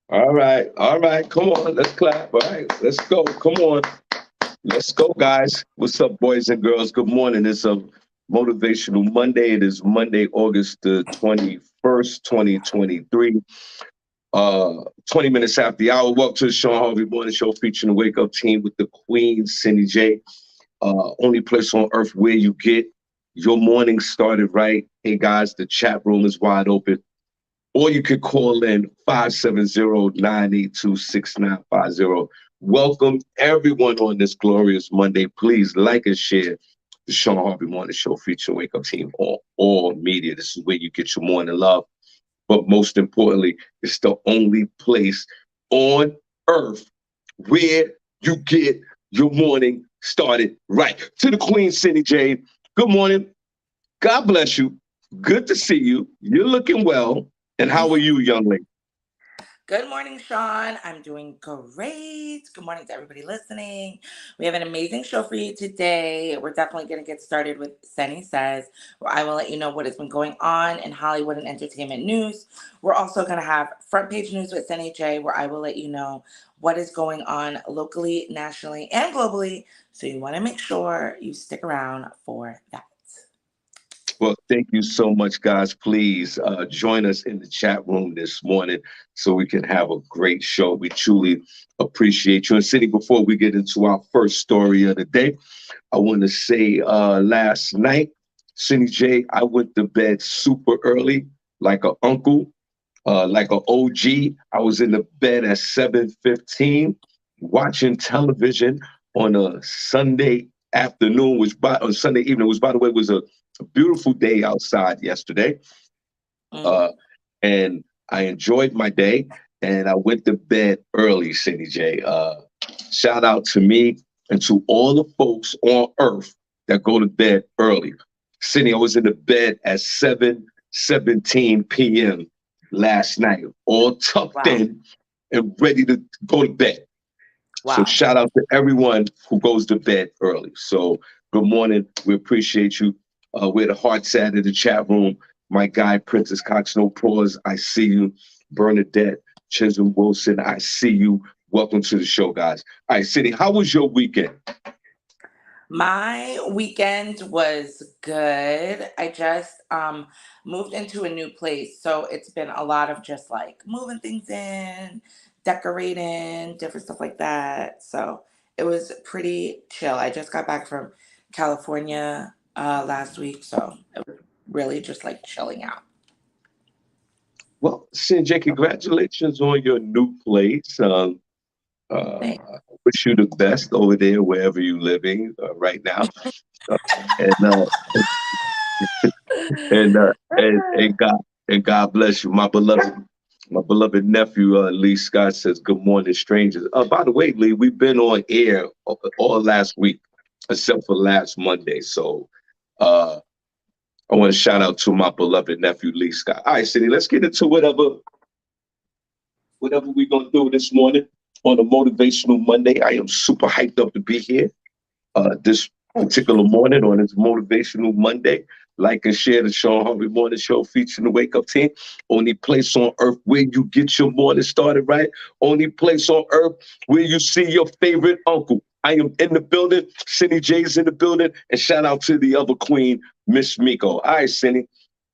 All right. Come on, let's clap. All right, let's go. Come on, let's go, guys. What's up, boys and girls? Good morning. It's a motivational Monday. It is Monday, August the 21st, 2023. 20 minutes after the hour. Welcome to the Shawn Harvey Morning Show featuring the Wake Up Team with the Queen, Cindy J. Only place on earth where you get your morning started right. Hey, guys, the chat room is wide open. Or you could call in 570-982-6950. Welcome everyone on this glorious Monday. Please like and share the Shawn Harvey Morning Show featuring Wake Up Team on all media. This is where you get your morning love. But most importantly, it's the only place on earth where you get your morning started right. To the Queen, Cindy J. Good morning. God bless you. Good to see you. You're looking well. And how are you, young lady? Good morning, Sean. I'm doing great. Good morning to everybody listening. We have an amazing show for you today. We're definitely going to get started with Sunny Says, where I will let you know what has been going on in Hollywood and entertainment news. We're also going to have front page news with Sunny J, where I will let you know what is going on locally, nationally, and globally. So you want to make sure you stick around for that. Well, thank you so much, guys. Please join us in the chat room this morning so we can have a great show. We truly appreciate you. And Cindy, before we get into our first story of the day, I want to say last night, Cindy J, I went to bed super early, like an uncle, like an OG. I was in the bed at 7:15, watching television on a Sunday afternoon, which by on Sunday evening, which by the way was a beautiful day outside yesterday. Mm. Uh, and I enjoyed my day and I went to bed early, Cindy J. Shout out to me and to all the folks on earth that go to bed early. Cindy, I was in the bed at 7:17 p.m. last night, all tucked Wow. in and ready to go to bed. So Wow. shout out to everyone who goes to bed early. So good morning. We appreciate you. We're the Heart Sat in the chat room. My guy, Princess Cox, no pause. I see you. Bernadette, Chisholm Wilson, I see you. Welcome to the show, guys. All right, Cindy, how was your weekend? My weekend was good. I just moved into a new place, so it's been a lot of just like moving things in, decorating, different stuff like that. So it was pretty chill. I just got back from California last week, so it was really just like chilling out. Well, Cindy, congratulations on your new place. Thanks. Wish you the best over there, wherever you're living right now. Uh, and and God bless you, my beloved nephew Lee Scott says good morning, strangers. By the way, Lee, we've been on air all last week except for last Monday. So uh, I want to shout out to my beloved nephew Lee Scott. All right, Cindy, let's get into whatever we're gonna do this morning on a motivational Monday. I am super hyped up to be here this particular morning on this motivational Monday. Like and share the Shawn Harvey Morning Show featuring the Wake Up Team. Only place on earth where you get your morning started right. Only place on earth where you see your favorite uncle. I am in the building. Cindy J's in the building. And shout out to the other queen, Miss Miko. All right, Cindy.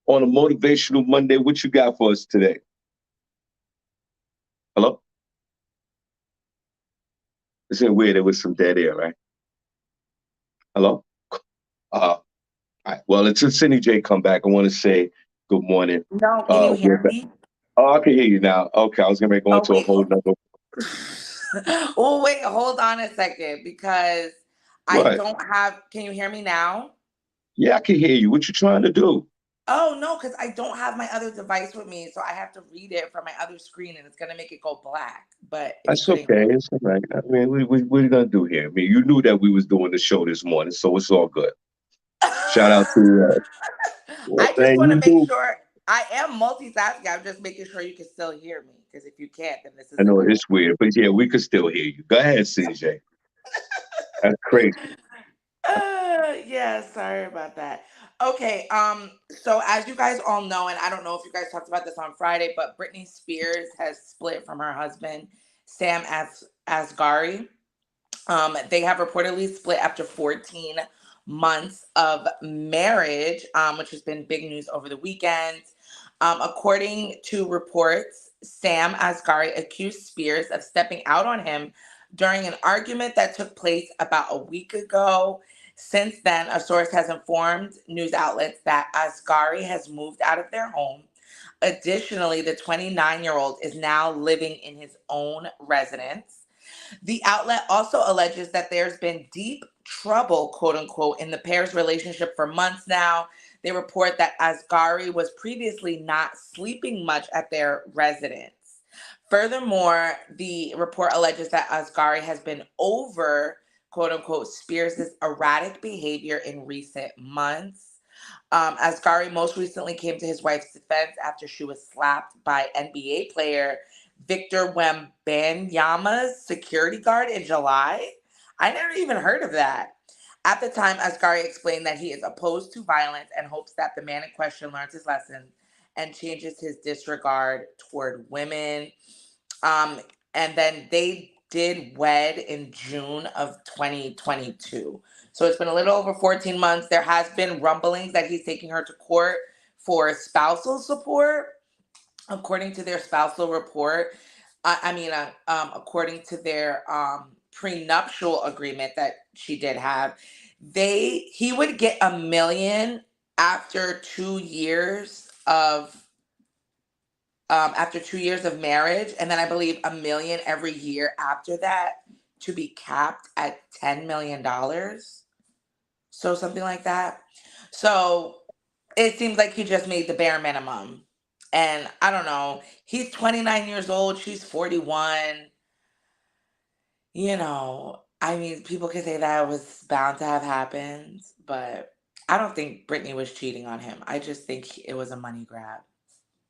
On a motivational Monday, what you got for us today? Hello? Isn't it weird? There was some dead air, right? Hello? All right. Well, until Cindy J come back, I want to say good morning. No, can you We're hear back. me? Oh, I can hear you now. Okay, I was gonna go Oh into a wait. whole nother. Oh wait, hold on a second because I What? don't have. Can you hear me now? Yeah, I can hear you. What you trying to do? Oh no, because I don't have my other device with me, so I have to read it from my other screen, and it's gonna make it go black. But if you That's couldn't hear okay. me, It's all right. I mean, what are you gonna do here? I mean, you knew that we was doing the show this morning, so it's all good. Shout out to I just man. want to You make do. sure I am multitasking. I'm just making sure you can still hear me, because if you can't, then this I isn't know gonna it's weird, but yeah, we could still hear you. Go ahead, CJ. That's crazy. Yeah, sorry about that. Okay, so as you guys all know, and I don't know if you guys talked about this on Friday, but Britney Spears has split from her husband, Sam Asghari. They have reportedly split after 14 months of marriage, which has been big news over the weekend. According to reports, Sam Asghari accused Spears of stepping out on him during an argument that took place about a week ago. Since then, a source has informed news outlets that Asghari has moved out of their home. Additionally, the 29-year-old is now living in his own residence. The outlet also alleges that there's been deep trouble, quote unquote, in the pair's relationship for months now. They report that Asghari was previously not sleeping much at their residence. Furthermore, the report alleges that Asghari has been over, quote unquote, Spears' erratic behavior in recent months. Asghari most recently came to his wife's defense after she was slapped by NBA player Victor Wembanyama's security guard in July. I never even heard of that. At the time, Asghari explained that he is opposed to violence and hopes that the man in question learns his lesson and changes his disregard toward women. Um, and then they did wed in June of 2022. So it's been a little over 14 months. There has been rumblings that he's taking her to court for spousal support, according to their spousal report. According to their prenuptial agreement that she did have, he would get 1 million after 2 years of marriage, and then I believe 1 million every year after that, to be capped at $10 million. So something like that. So it seems like he just made the bare minimum. And I don't know. He's 29 years old. She's 41. I mean, people can say that was bound to have happened, but I don't think Britney was cheating on him. I just think it was a money grab,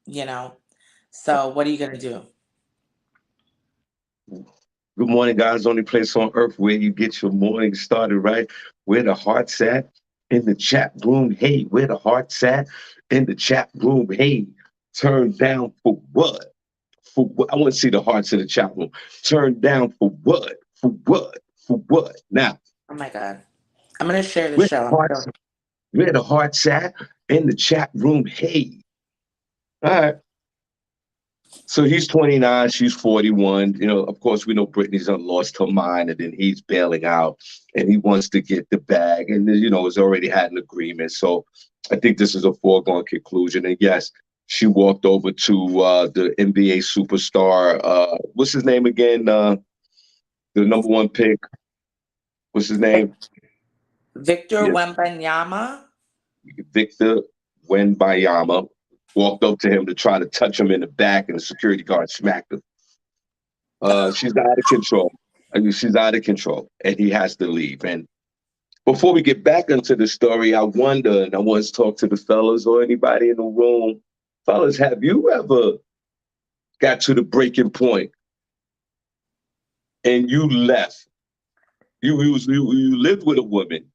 you know? So what are you going to do? Good morning, guys. Only place on earth where you get your morning started, right? Where the heart's at in the chat room. Hey, where the heart's at in the chat room. Hey, turn down for what? For what? I want to see the hearts in the chat room. Turn down for what? For what? For what? Now, Oh my God. I'm going to share the where show. the hearts, where the heart's at in the chat room. Hey, all right. So he's 29, she's 41. Of course, we know Brittany's lost her mind, and then he's bailing out, and he wants to get the bag, and has already had an agreement. So I think this is a foregone conclusion. And yes, she walked over to the NBA superstar. What's his name again? The number one pick. What's his name? Victor Yeah, Wembanyama. Victor Wembanyama. Walked up to him to try to touch him in the back, and the security guard smacked him. She's out of control. I mean, she's out of control, and he has to leave. And before we get back into the story, I wonder, and I want to talk to the fellas or anybody in the room. Fellas, have you ever got to the breaking point and you left? You lived with a woman.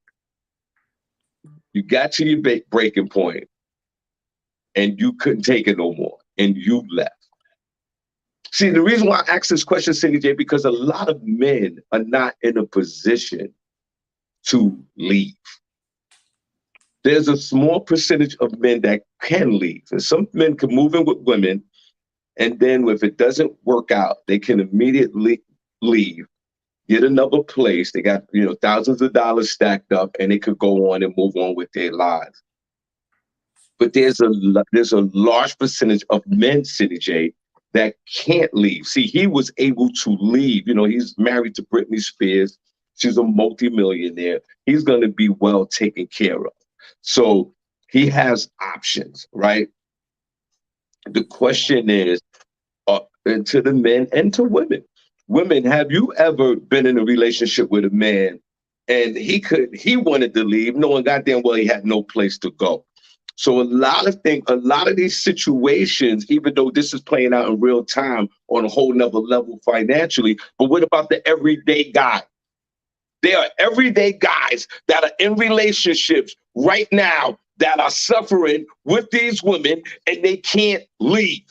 You got to your breaking point, and you couldn't take it no more, and you left. See, the reason why I ask this question, Cindy J, because a lot of men are not in a position to leave. There's a small percentage of men that can leave. And some men can move in with women, and then if it doesn't work out, they can immediately leave, get another place. They got, thousands of dollars stacked up, and they could go on and move on with their lives. But there's a large percentage of men, City J, that can't leave. See, he was able to leave. He's married to Britney Spears. She's a multimillionaire. He's going to be well taken care of. So he has options, right? The question is, and to the men and to women. Women, have you ever been in a relationship with a man and he wanted to leave, knowing goddamn well he had no place to go? So a lot of these situations, even though this is playing out in real time on a whole nother level financially, but what about the everyday guy? There are everyday guys that are in relationships right now that are suffering with these women and they can't leave.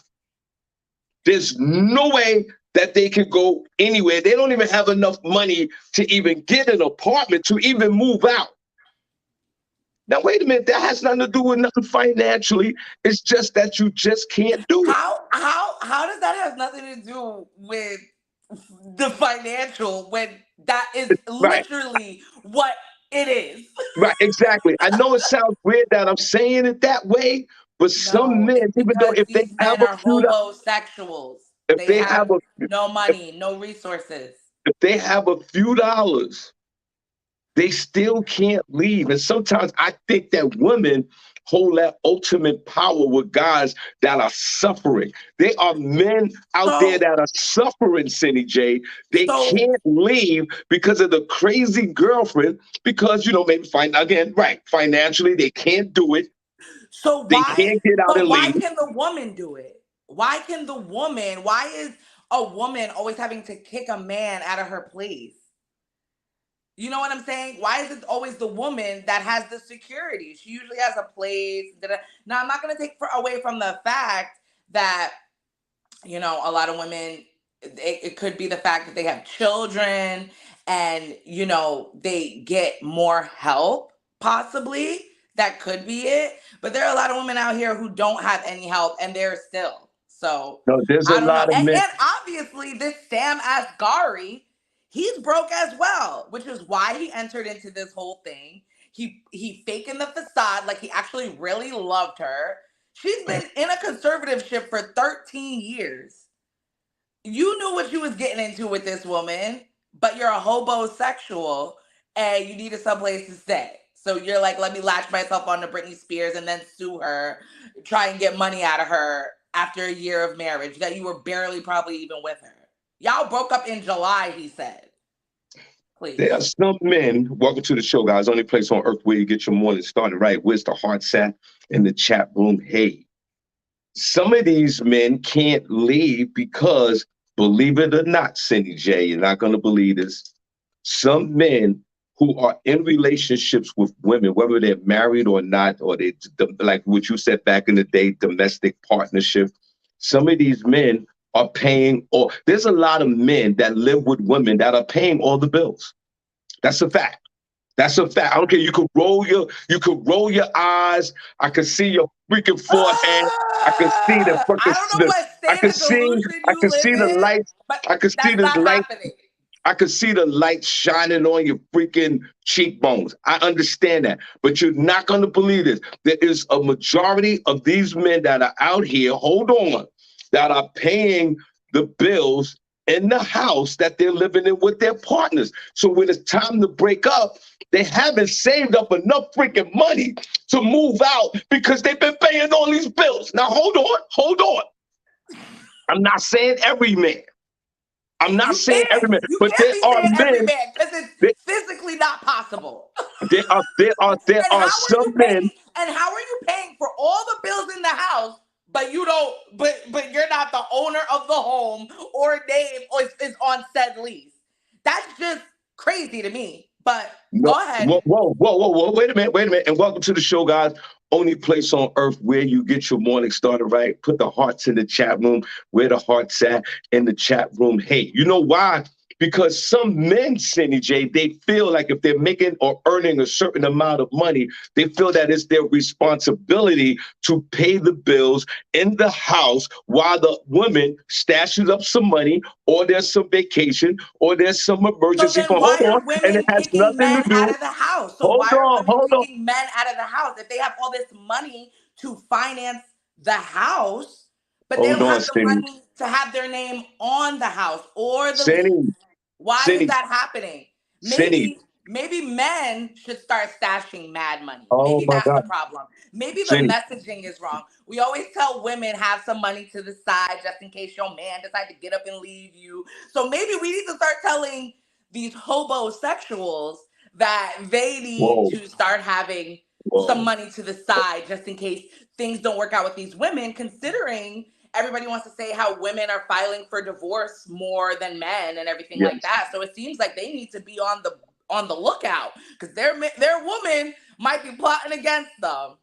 There's no way that they can go anywhere. They don't even have enough money to even get an apartment to even move out. Now, wait a minute. That has nothing to do with nothing financially. It's just that you just can't do it. How does that have nothing to do with the financial when that is Right, literally what it is? right, exactly. I know it sounds weird that I'm saying it that way, but some No, men, it's even though because if they these have men a are few, hobosexuals. if They they have have a, no if, money, no resources. if they have a few dollars, they still can't leave. And sometimes I think that women hold that ultimate power with guys that are suffering. There are men out there So, that are suffering, Cindy J. They so, can't leave because of the crazy girlfriend, because, maybe again, right, financially, they can't do it. so They why? can't get out But and why leave. can the woman do it? Why can the woman? Why is a woman always having to kick a man out of her place? You know what I'm saying? Why is it always the woman that has the security? She usually has a place. Da-da. Now, I'm not going to take away from the fact that, a lot of women, it could be the fact that they have children and, they get more help, possibly. That could be it. But there are a lot of women out here who don't have any help and they're still. So No, there's a I don't know. lot of men. And obviously, this Sam Asghari, he's broke as well, which is why he entered into this whole thing. He faking the facade like he actually really loved her. She's been in a conservatorship for 13 years. You knew what you was getting into with this woman, but you're a hobosexual and you needed someplace to stay. So you're like, let me latch myself onto Britney Spears and then sue her, try and get money out of her after a year of marriage that you were barely probably even with her. Y'all broke up in July, he said. There are Please. some men. Welcome to the show, guys. Only place on earth where you get your morning started right. Where's the heart sat in the chat room? Hey, some of these men can't leave because, believe it or not, Cindy J, you're not going to believe this. Some men who are in relationships with women, whether they're married or not, or they, like what you said back in the day, domestic partnership, some of these men are paying, or there's a lot of men that live with women that are paying all the bills. That's a fact. That's a fact. I don't care. You could roll your eyes. I can see your freaking forehead. I can see the fucking I don't know what I state can of see delusion I you can live see the in, lights. but I can see that's this not light. happening. I can see the light shining on your freaking cheekbones. I understand that. But you're not going to believe this. There is a majority of these men that are out here, hold on, that are paying the bills in the house that they're living in with their partners. So when it's time to break up, they haven't saved up enough freaking money to move out because they've been paying all these bills. Now, hold on, hold on. I'm not saying every man. I'm not saying every man, You but can't there be are saying every men. man because it's There, physically not possible. there are there are there And are how are you some men. paying? And how are you paying for all the bills in the house, but you don't? But you're not the owner of the home or name or is on said lease. That's just crazy to me. But No, go ahead. whoa, whoa, whoa, whoa, whoa! Wait a minute, and welcome to the show, guys. Only place on earth where you get your morning started right. Put the hearts in the chat room. Where the hearts at in the chat room. Hey, you know why? Because some men, Cindy J, they feel like if they're making or earning a certain amount of money, they feel that it's their responsibility to pay the bills in the house while the woman stashes up some money, or there's some vacation, or there's some So emergency then for why hold on, are and it women has kicking nothing to men out do. of the house? So Hold why are on, women hold on. kicking men out of the house if they have all this money to finance the house, but they Hold don't on, have the Cindy. money to have their name on the house or the lease? Cindy, Why is Cindy, that happening? Cindy. Maybe men should start stashing mad money. Oh Maybe my that's the God, problem. Maybe the Cindy. messaging is wrong. We always tell women have some money to the side just in case your man decide to get up and leave you. So maybe we need to start telling these hobosexuals that they need Whoa, to start having some whoa. money to the side just in case things don't work out with these women, considering everybody wants to say how women are filing for divorce more than men and everything like Yes. that. So it seems like they need to be on the lookout because their woman might be plotting against them.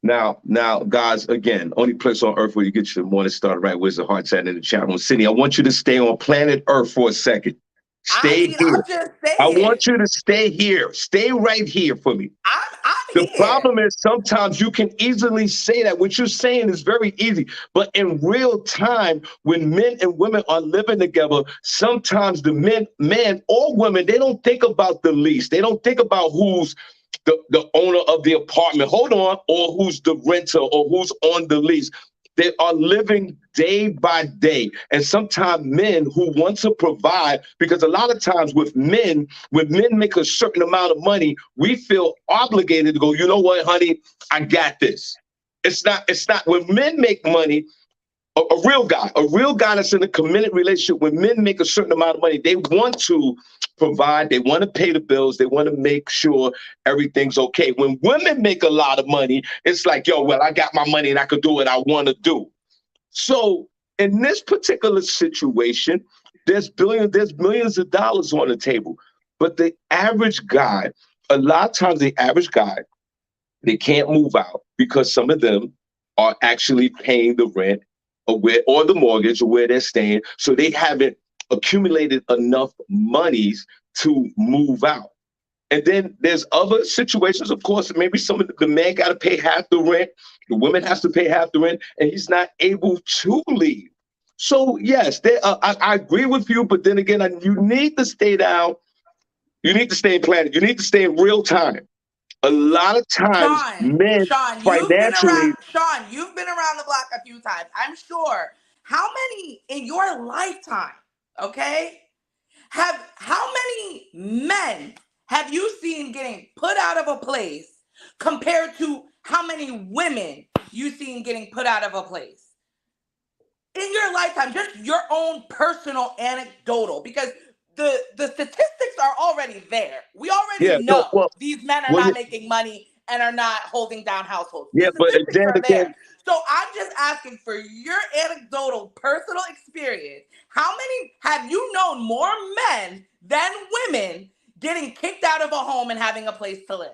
Now, guys, again, only place on earth where you get your morning started right. Where's the heart chat in the chat room? Cindy, I want you to stay on planet Earth for a second. I Stay mean, here. I'm just I saying. want you to stay here. Stay right here for me. I'm The here. problem is sometimes you can easily say that. What you're saying is very easy. But in real time, when men and women are living together, sometimes the men or women, they don't think about the lease. They don't think about who's the owner of the apartment. Hold on, or who's the renter or who's on the lease. They are living day by day. And sometimes men who want to provide, because a lot of times with men, when men make a certain amount of money, we feel obligated to go, you know what, honey, I got this. It's not when men make money, a real guy that's in a committed relationship, when men make a certain amount of money, they want to provide, they want to pay the bills, they want to make sure everything's okay. When women make a lot of money, it's like, yo, well, I got my money and I could do what I want to do. So in this particular situation, there's millions of dollars on the table. But the average guy, a lot of times the average guy, they can't move out because some of them are actually paying the rent or the mortgage or where they're staying. So they haven't accumulated enough monies to move out. And then there's other situations, of course, maybe some of the man got to pay half the rent, the woman has to pay half the rent, and he's not able to leave. So yes, I agree with you, but then again, you need to stay down. You need to stay in planet. You need to stay in real time. A lot of times, Sean, men Sean, financially, You've been around the block a few times. I'm sure. How many in your lifetime, okay? How many men have you seen getting put out of a place compared to how many women you seen getting put out of a place? In your lifetime, just your own personal anecdotal, because the statistics are already there. We already yeah, no, know well, these men are well, not making money and are not holding down households. The yeah, but statistics then are there. again, So I'm just asking for your anecdotal personal experience. How many have you known more men than women getting kicked out of a home and having a place to live?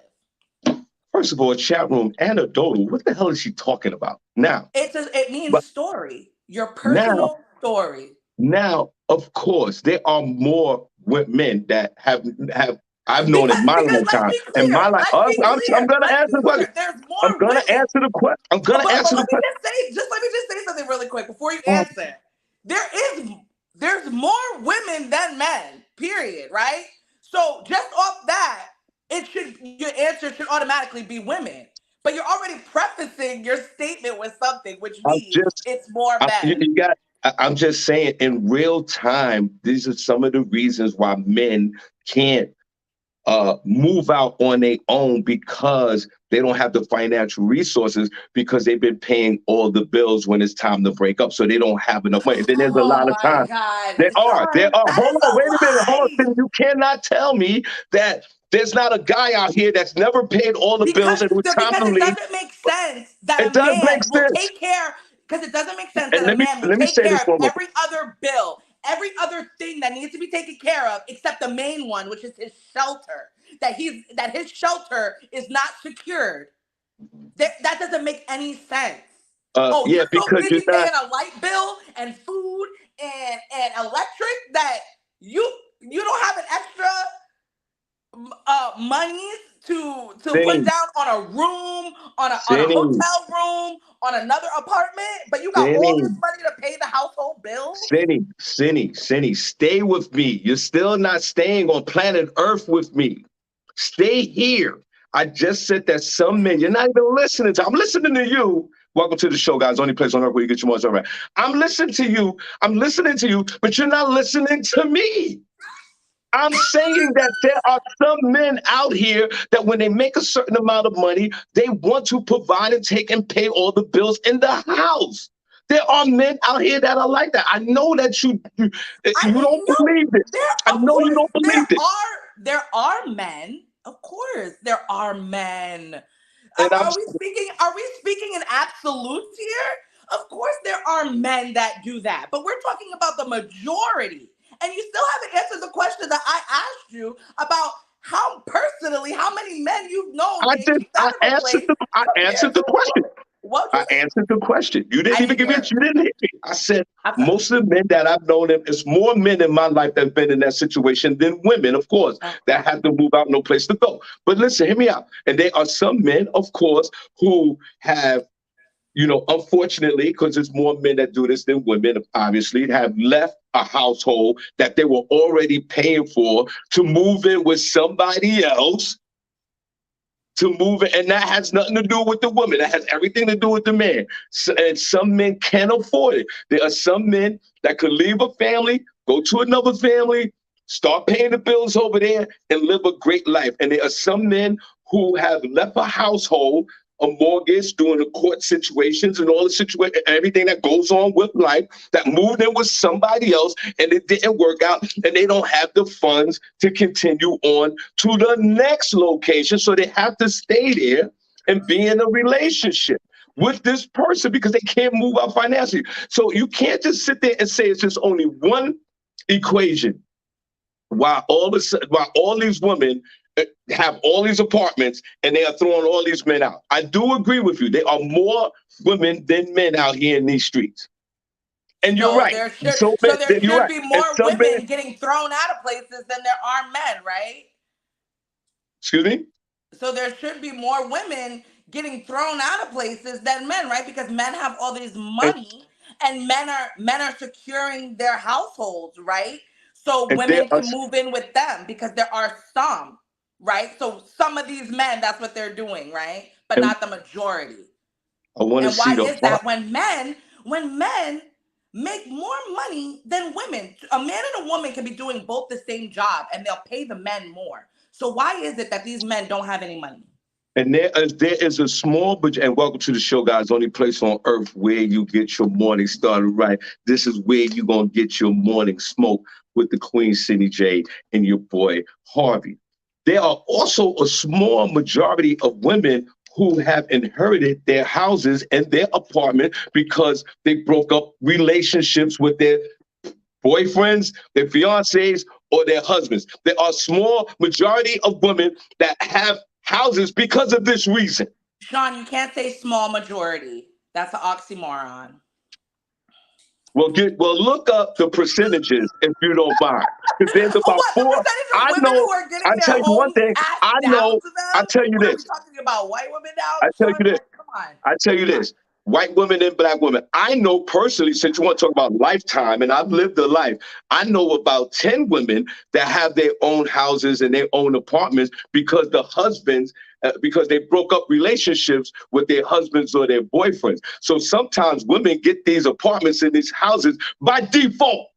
first of all, chat room anecdotal. What the hell is she talking about now? It means But story. Your now, personal story. of course, there are more men that have I've known in my Because lifetime. In my life, I'm gonna answer the question. There's I'm more gonna women. answer the question. I'm gonna But answer the let me question. just say something really quick before you answer. There is there's more women than men. Period. Right. So just off that, your answer should automatically be women. But you're already prefacing your statement with something, which I'm means just it's more you, men. you got. I'm just saying, in real time, these are some of the reasons why men can't move out on their own because they don't have the financial resources because they've been paying all the bills when it's time to break up. So they don't have enough money. Then there's a Oh lot of my time. God, There are. There Sean, are. that Hold is on. a Wait a minute. Hold lie. on. You cannot tell me that there's not a guy out here that's never paid all the bills and it was time to Because it leave. doesn't make sense that It a does make man will sense. take care, because it doesn't make sense And that a let me man will let me take say this care of one more. every other bill, every other thing that needs to be taken care of except the main one, which is his shelter. That his shelter is not secured. That doesn't make any sense. Oh, Yeah, you're so because you're busy not paying a light bill and food and electric that you you don't have an extra monies to put sinning, down on a room, on a sinning, hotel room, on another apartment, but you got all this sinning. money to pay the household bills. Cindy, stay with me. You're still not staying on planet Earth with me. Stay here. I just said that some men, you're not even listening to. I'm listening to you. Welcome to the show, guys. Only place on earth where you get your money's all right. I'm listening to you. I'm listening to you, but you're not listening to me. I'm saying that there are some men out here that when they make a certain amount of money, they want to provide and take and pay all the bills in the house. There are men out here that are like that. I know that I you mean, don't no, believe this. I of know you course don't believe this. there are men. Of course, there are men. And I'm Are we speaking in absolutes here? Of course, there are men that do that, but we're talking about the majority. And you still haven't answered the question that I asked you about how personally, how many men you've known I get did. kicked out of a place I compared answered the to a question. woman? What'd you I say? answered the question. You didn't I even didn't give me. hear. You didn't hear me. I said I'm sorry. most of the men that I've known, it's more men in my life that've been in that situation than women, of course, Oh, that have to move out, no place to go. But listen, hear me out. And there are some men, of course, who have, unfortunately, because it's more men that do this than women, obviously, have left a household that they were already paying for to move in with somebody else, to move it, and that has nothing to do with the woman. That has everything to do with the man. And some men can't afford it. There are some men that could leave a family, go to another family, start paying the bills over there, and live a great life. And there are some men who have left a household, a mortgage, doing the court situations and all the situation, everything that goes on with life, that moved in with somebody else, and it didn't work out, and they don't have the funds to continue on to the next location, so they have to stay there and be in a relationship with this person because they can't move out financially. So you can't just sit there and say it's just only one equation. While all these women have all these apartments and they are throwing all these men out. I do agree with you. There are more women than men out here in these streets. And you're So right. there should So so there you're should right. be And more some men, women getting thrown out of places than there are men, right? excuse me? So there should be more women getting thrown out of places than men, right? Because men have all this And, money and men are securing their households, right? So and there women are, can move in with them because there are some, right? So some of these men, that's what they're doing, right? But and not the majority. I want to And see why the is part. that? When men make more money than women, a man and a woman can be doing both the same job and they'll pay the men more. So why is it that these men don't have any money? And there is a small but and welcome to the show, guys. Only place on earth where you get your morning started right. This is where you're gonna get your morning smoke with the Queen City J and your boy Harvey. There are also a small majority of women who have inherited their houses and their apartment because they broke up relationships with their boyfriends, their fiancés, or their husbands. There are a small majority of women that have houses because of this reason. Sean, you can't say small majority. That's an oxymoron. Well, look up the percentages if you don't mind. Because there's about What, the four. percentage of I women know. who are I getting their tell you one homes thing. I passed down know. to I them? tell you What are we this. talking about? White women now, I tell Sean? you this. Like, come on. I tell you Come on. this. White women and black women. I know personally, since you want to talk about lifetime, and I've lived a life, I know about 10 women that have their own houses and their own apartments because the husbands, because they broke up relationships with their husbands or their boyfriends. So sometimes women get these apartments in these houses by default.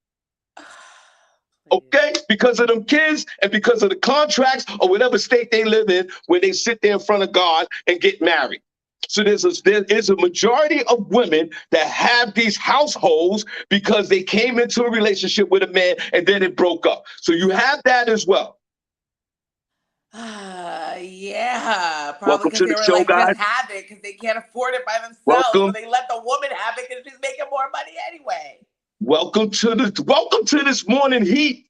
Please. Okay, because of them kids and because of the contracts or whatever state they live in when they sit there in front of God and get married. So there is a majority of women that have these households because they came into a relationship with a man and then it broke up. So you have that as well. Yeah, probably Welcome because to they the were show, like, just guys. have it because they can't afford it by themselves. So Welcome, they let the woman have it because she's making more money anyway. welcome to this morning heat.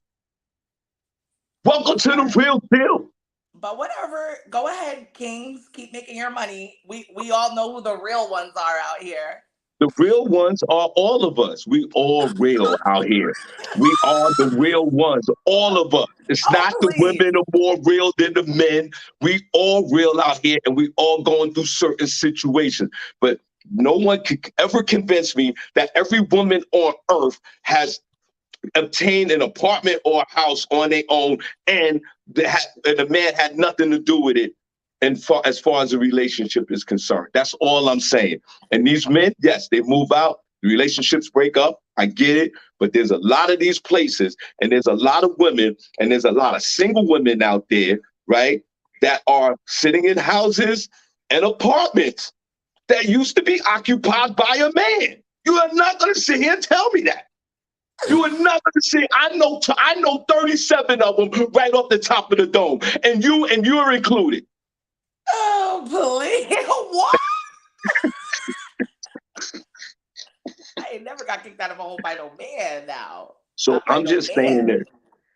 Welcome to All the right. real deal. But whatever, go ahead, Kings. Keep making your money. We all know who the real ones are out here. The real ones are all of us. We all real out here. We are the real ones, all of us. It's Oh, not the please. women are more real than the men. We all real out here and we all going through certain situations. But no one could ever convince me that every woman on earth has obtained an apartment or a house on their own and the man had nothing to do with it and as far as the relationship is concerned. That's all I'm saying. And these men, yes, they move out, the relationships break up. I get it. But there's a lot of these places and there's a lot of women and there's a lot of single women out there, right, that are sitting in houses and apartments that used to be occupied by a man. You are not going to sit here and tell me that. You are not going to see. I know 37 of them right off the top of the dome, and you're included. Oh, please. What? I ain't never got kicked out of a home by no man now. So Not by I'm no just saying man. that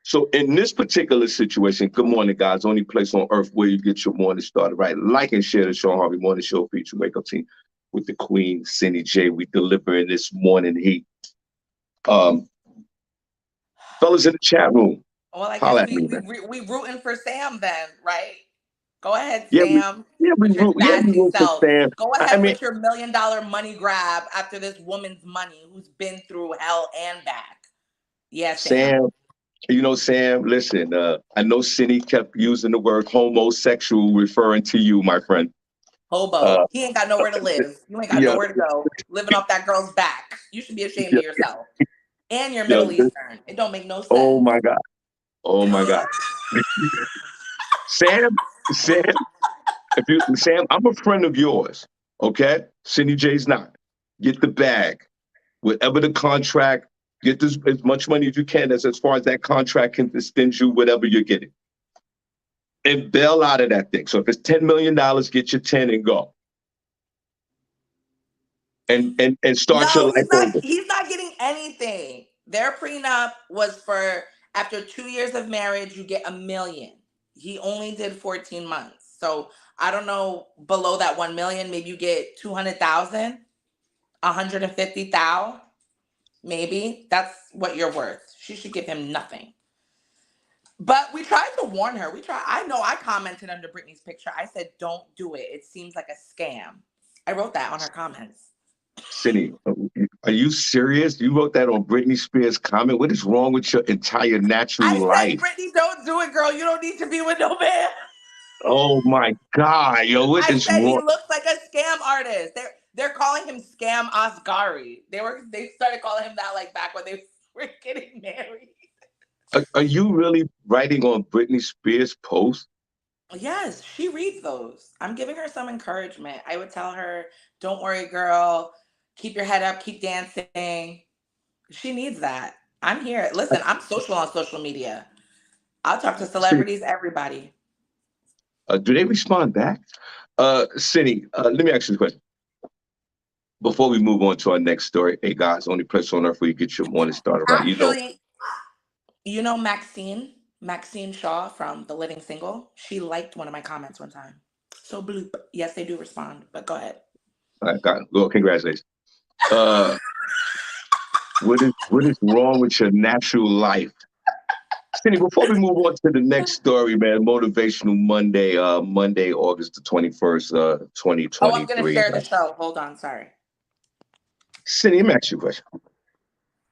So in this particular situation, good morning, guys. Only place on earth where you get your morning started, right? Like and share the Shawn Harvey Morning Show feature wake up team with the Queen, Cindy J. We delivering this morning heat. Um, fellas in the chat room, Well, I guess holla at me, man. we rooting for Sam then, right? Go ahead, Yeah, Sam, we with your root, yeah, we sassy root for self. Sam. Go I ahead mean, with your $1 million money grab after this woman's money who's been through hell and back. Yeah, Sam. Sam, Sam, listen, I know Cindy kept using the word homosexual referring to you, my friend. Uh, Hobo. He ain't got nowhere to live. You ain't got yeah, nowhere to go. Living off that girl's back. You should be ashamed yeah, of yourself. And you're yeah. Middle Eastern. It don't make no Oh sense. my God. Oh my God. Sam, Sam, Sam, I'm a friend of yours. Okay? Cindy J's not. Get the bag. Whatever the contract, get this as much money as you can as far as that contract can extend you, whatever you're getting. And bail out of that thing. So if it's $10 million, get your 10 and go. And start your No, life over. he's not getting anything. Their prenup was for after 2 years of marriage, you get 1 million. He only did 14 months. So I don't know below that 1 million, maybe you get 200,000, 150,000, maybe. That's what you're worth. She should give him nothing. But we tried to warn her. I know I commented under Brittany's picture. I said, don't do it. It seems like a scam. I wrote that on her comments. Cindy, are you serious? You wrote that on Britney Spears' comment? What is wrong with your entire natural I said, life? Brittany, don't do it, girl. You don't need to be with no man. Oh my God, yo, what I is said he wrong? looks like a scam artist. They're calling him Scam Asghari. They started calling him that like back when they were getting married. Are you really writing on Britney Spears' post? Yes, she reads those. I'm giving her some encouragement. I would tell her, don't worry, girl. Keep your head up, keep dancing. She needs that. I'm here. Listen, I'm social on social media. I'll talk to Cindy, celebrities, everybody. do they respond back? Cindy, let me ask you a question. Before we move on to our next story, hey guys, only place on earth where you get your morning started, right? Actually, Maxine Shaw from The Living Single, she liked one of my comments one time. So bloop. Yes, they do respond, but go ahead. well, congratulations. Uh, what is wrong with your natural life? Cindy, before we move on to the next story, man, Motivational Monday, Monday, August the 21st, Oh, I'm gonna 2023. share the show. Hold on, sorry. Cindy, let me ask you a question.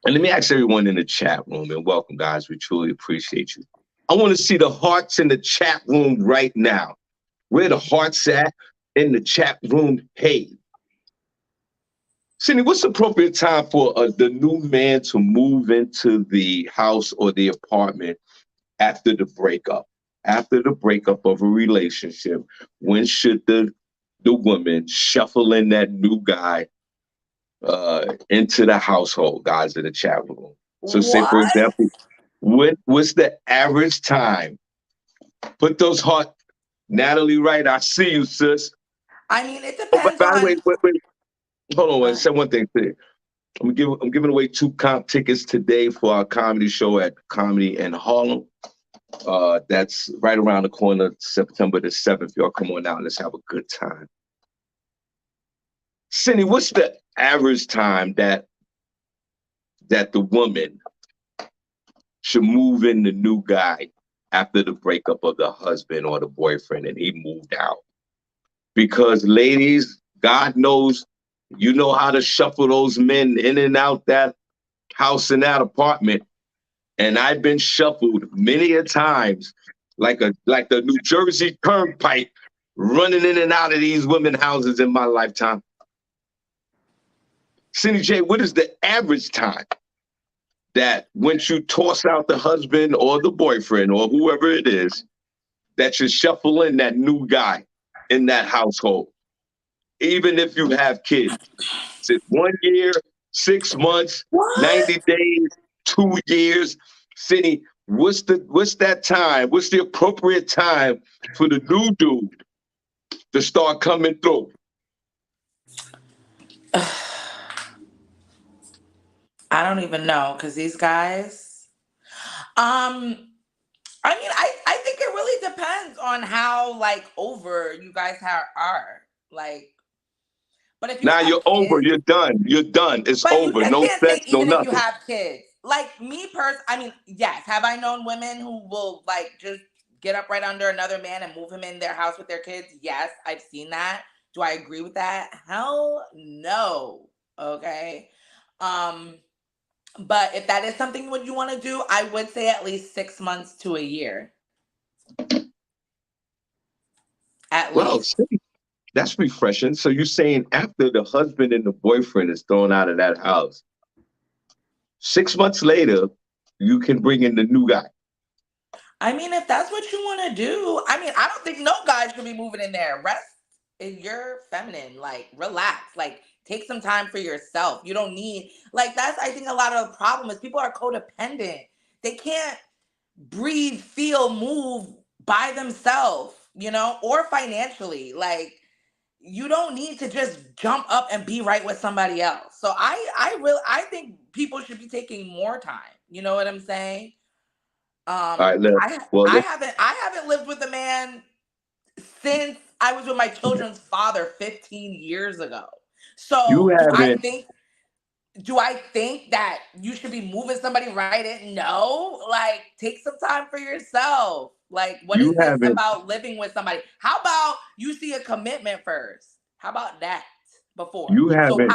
And let me ask everyone in the chat room, and welcome, guys. We truly appreciate you. I want to see the hearts in the chat room right now. Where the hearts at in the chat room? Hey, Cindy, what's the appropriate time for the new man to move into the house or the apartment after the breakup? After the breakup of a relationship, when should the woman shuffle in that new guy into the household, guys, in the chat room? So, say for What? example, what's the average time? Put those heart, Natalie Wright. I see you, sis. I mean, it Oh, but depends by the way, on. wait, hold on. What? Say one thing. I'm giving away two comp tickets today for our comedy show at Comedy in Harlem. That's right around the corner, September the 7th. Y'all come on out. Let's have a good time. Cindy, what's the average time that the woman should move in the new guy after the breakup of the husband or the boyfriend and he moved out? Because ladies, God knows you know how to shuffle those men in and out that house and that apartment. And I've been shuffled many a times, like the New Jersey Turnpike, running in and out of these women houses in my lifetime. Cindy J, what is the average time that once you toss out the husband or the boyfriend or whoever it is, that you shuffle in that new guy in that household, even if you have kids? Is it 1 year, 6 months, What? 90 days, 2 years? Cindy, what's that time? What's the appropriate time for the new dude to start coming through? I don't even know because these guys. I mean, I think it really depends on how like over you guys are. Like, but if you Now have you're over. kids, You're done. You're done. It's but you over. I No can't say sex, no even if you nothing. have kids. Like me I mean, yes, have I known women who will like just get up right under another man and move him in their house with their kids? Yes, I've seen that. Do I agree with that? Hell no. Okay. Um, but if that is something what you want to do, I would say at least 6 months to a year. At Well, least. see, that's refreshing. So you're saying after the husband and the boyfriend is thrown out of that house, 6 months later, you can bring in the new guy. I mean, if that's what you want to do, I mean, I don't think no guy should be moving in there. Rest in your feminine, like relax, like take some time for yourself. You don't need like that's I think a lot of the problem is people are codependent. They can't breathe, feel, move by themselves, or financially. Like you don't need to just jump up and be right with somebody else. So I think people should be taking more time. You know what I'm saying? All right, let, I well, I let, haven't I haven't lived with a man since I was with my children's father 15 years ago. you So haven't, do I think that you should be moving somebody right in? No. Like take some time for yourself. Like what you is this haven't, about living with somebody? How about you see a commitment first? How about that before? you So haven't,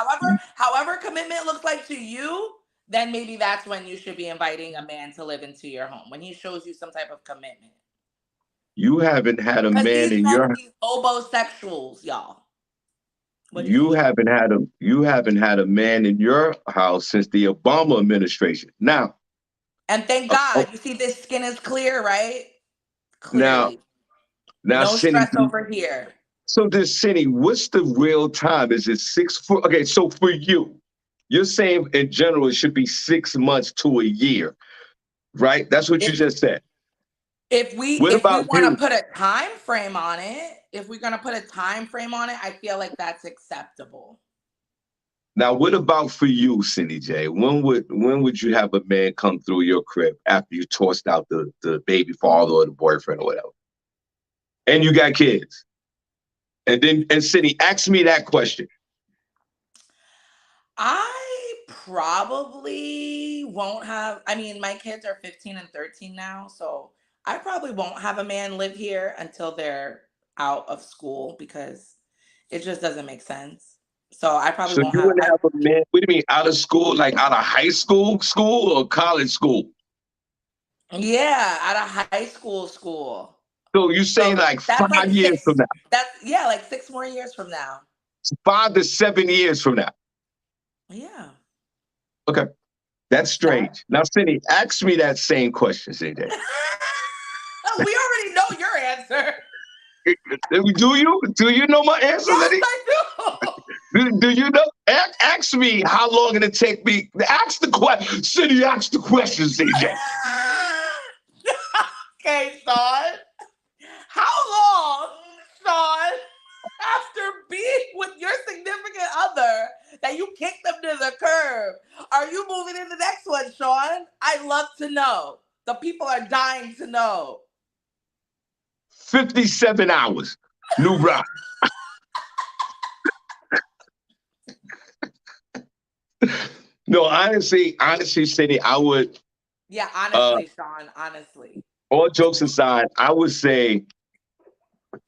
however commitment looks like to you, then maybe that's when you should be inviting a man to live into your home when he shows you some type of commitment. you haven't had a Because man these in men, your, these homosexuals, y'all. What'd you you say? haven't had a, you haven't had a man in your house since the Obama administration. And thank Oh, God, you see this skin is clear, right? now, Clearly. now, No Cindy, stress over here. so this Cindy, what's the real time? Is it 6 foot? Okay, so for you, you're saying in general it should be 6 months to a year, right? That's what you If just said. if we What if we about want to you? put a time frame on it, if we're gonna put a time frame on it, I feel like that's acceptable. Now, what about for you, Cindy J? When would you have a man come through your crib after you tossed out the baby father or the boyfriend or whatever, and you got kids? And Cindy, ask me that question. I probably won't have, I mean, my kids are 15 and 13 now, so I probably won't have a man live here until they're out of school because it just doesn't make sense. So I probably So won't you have, wouldn't have a man? What do you mean out of school? Like out of high school or college school? yeah, out of high school. So you say So like that's like 5 years from now, yeah, like 6 more years from now. 5 to 7 years from now. Yeah. Okay, that's That strange. Now, Cindy, ask me that same question, CJ. we already know your answer. Do you know my answer, Yes, Cindy? I do. Do you know? Ask me how long it'll take me. Ask the question. Cindy, ask the question, CJ. Okay, Sean. How long, Sean, after being with your significant other that you kicked them to the curb, are you moving in the next one, Sean? I'd love to know. The people are dying to know. 57 hours. New rock. No, honestly, Cindy, I would, Yeah, uh, honestly, Sean, honestly. all jokes aside, I would say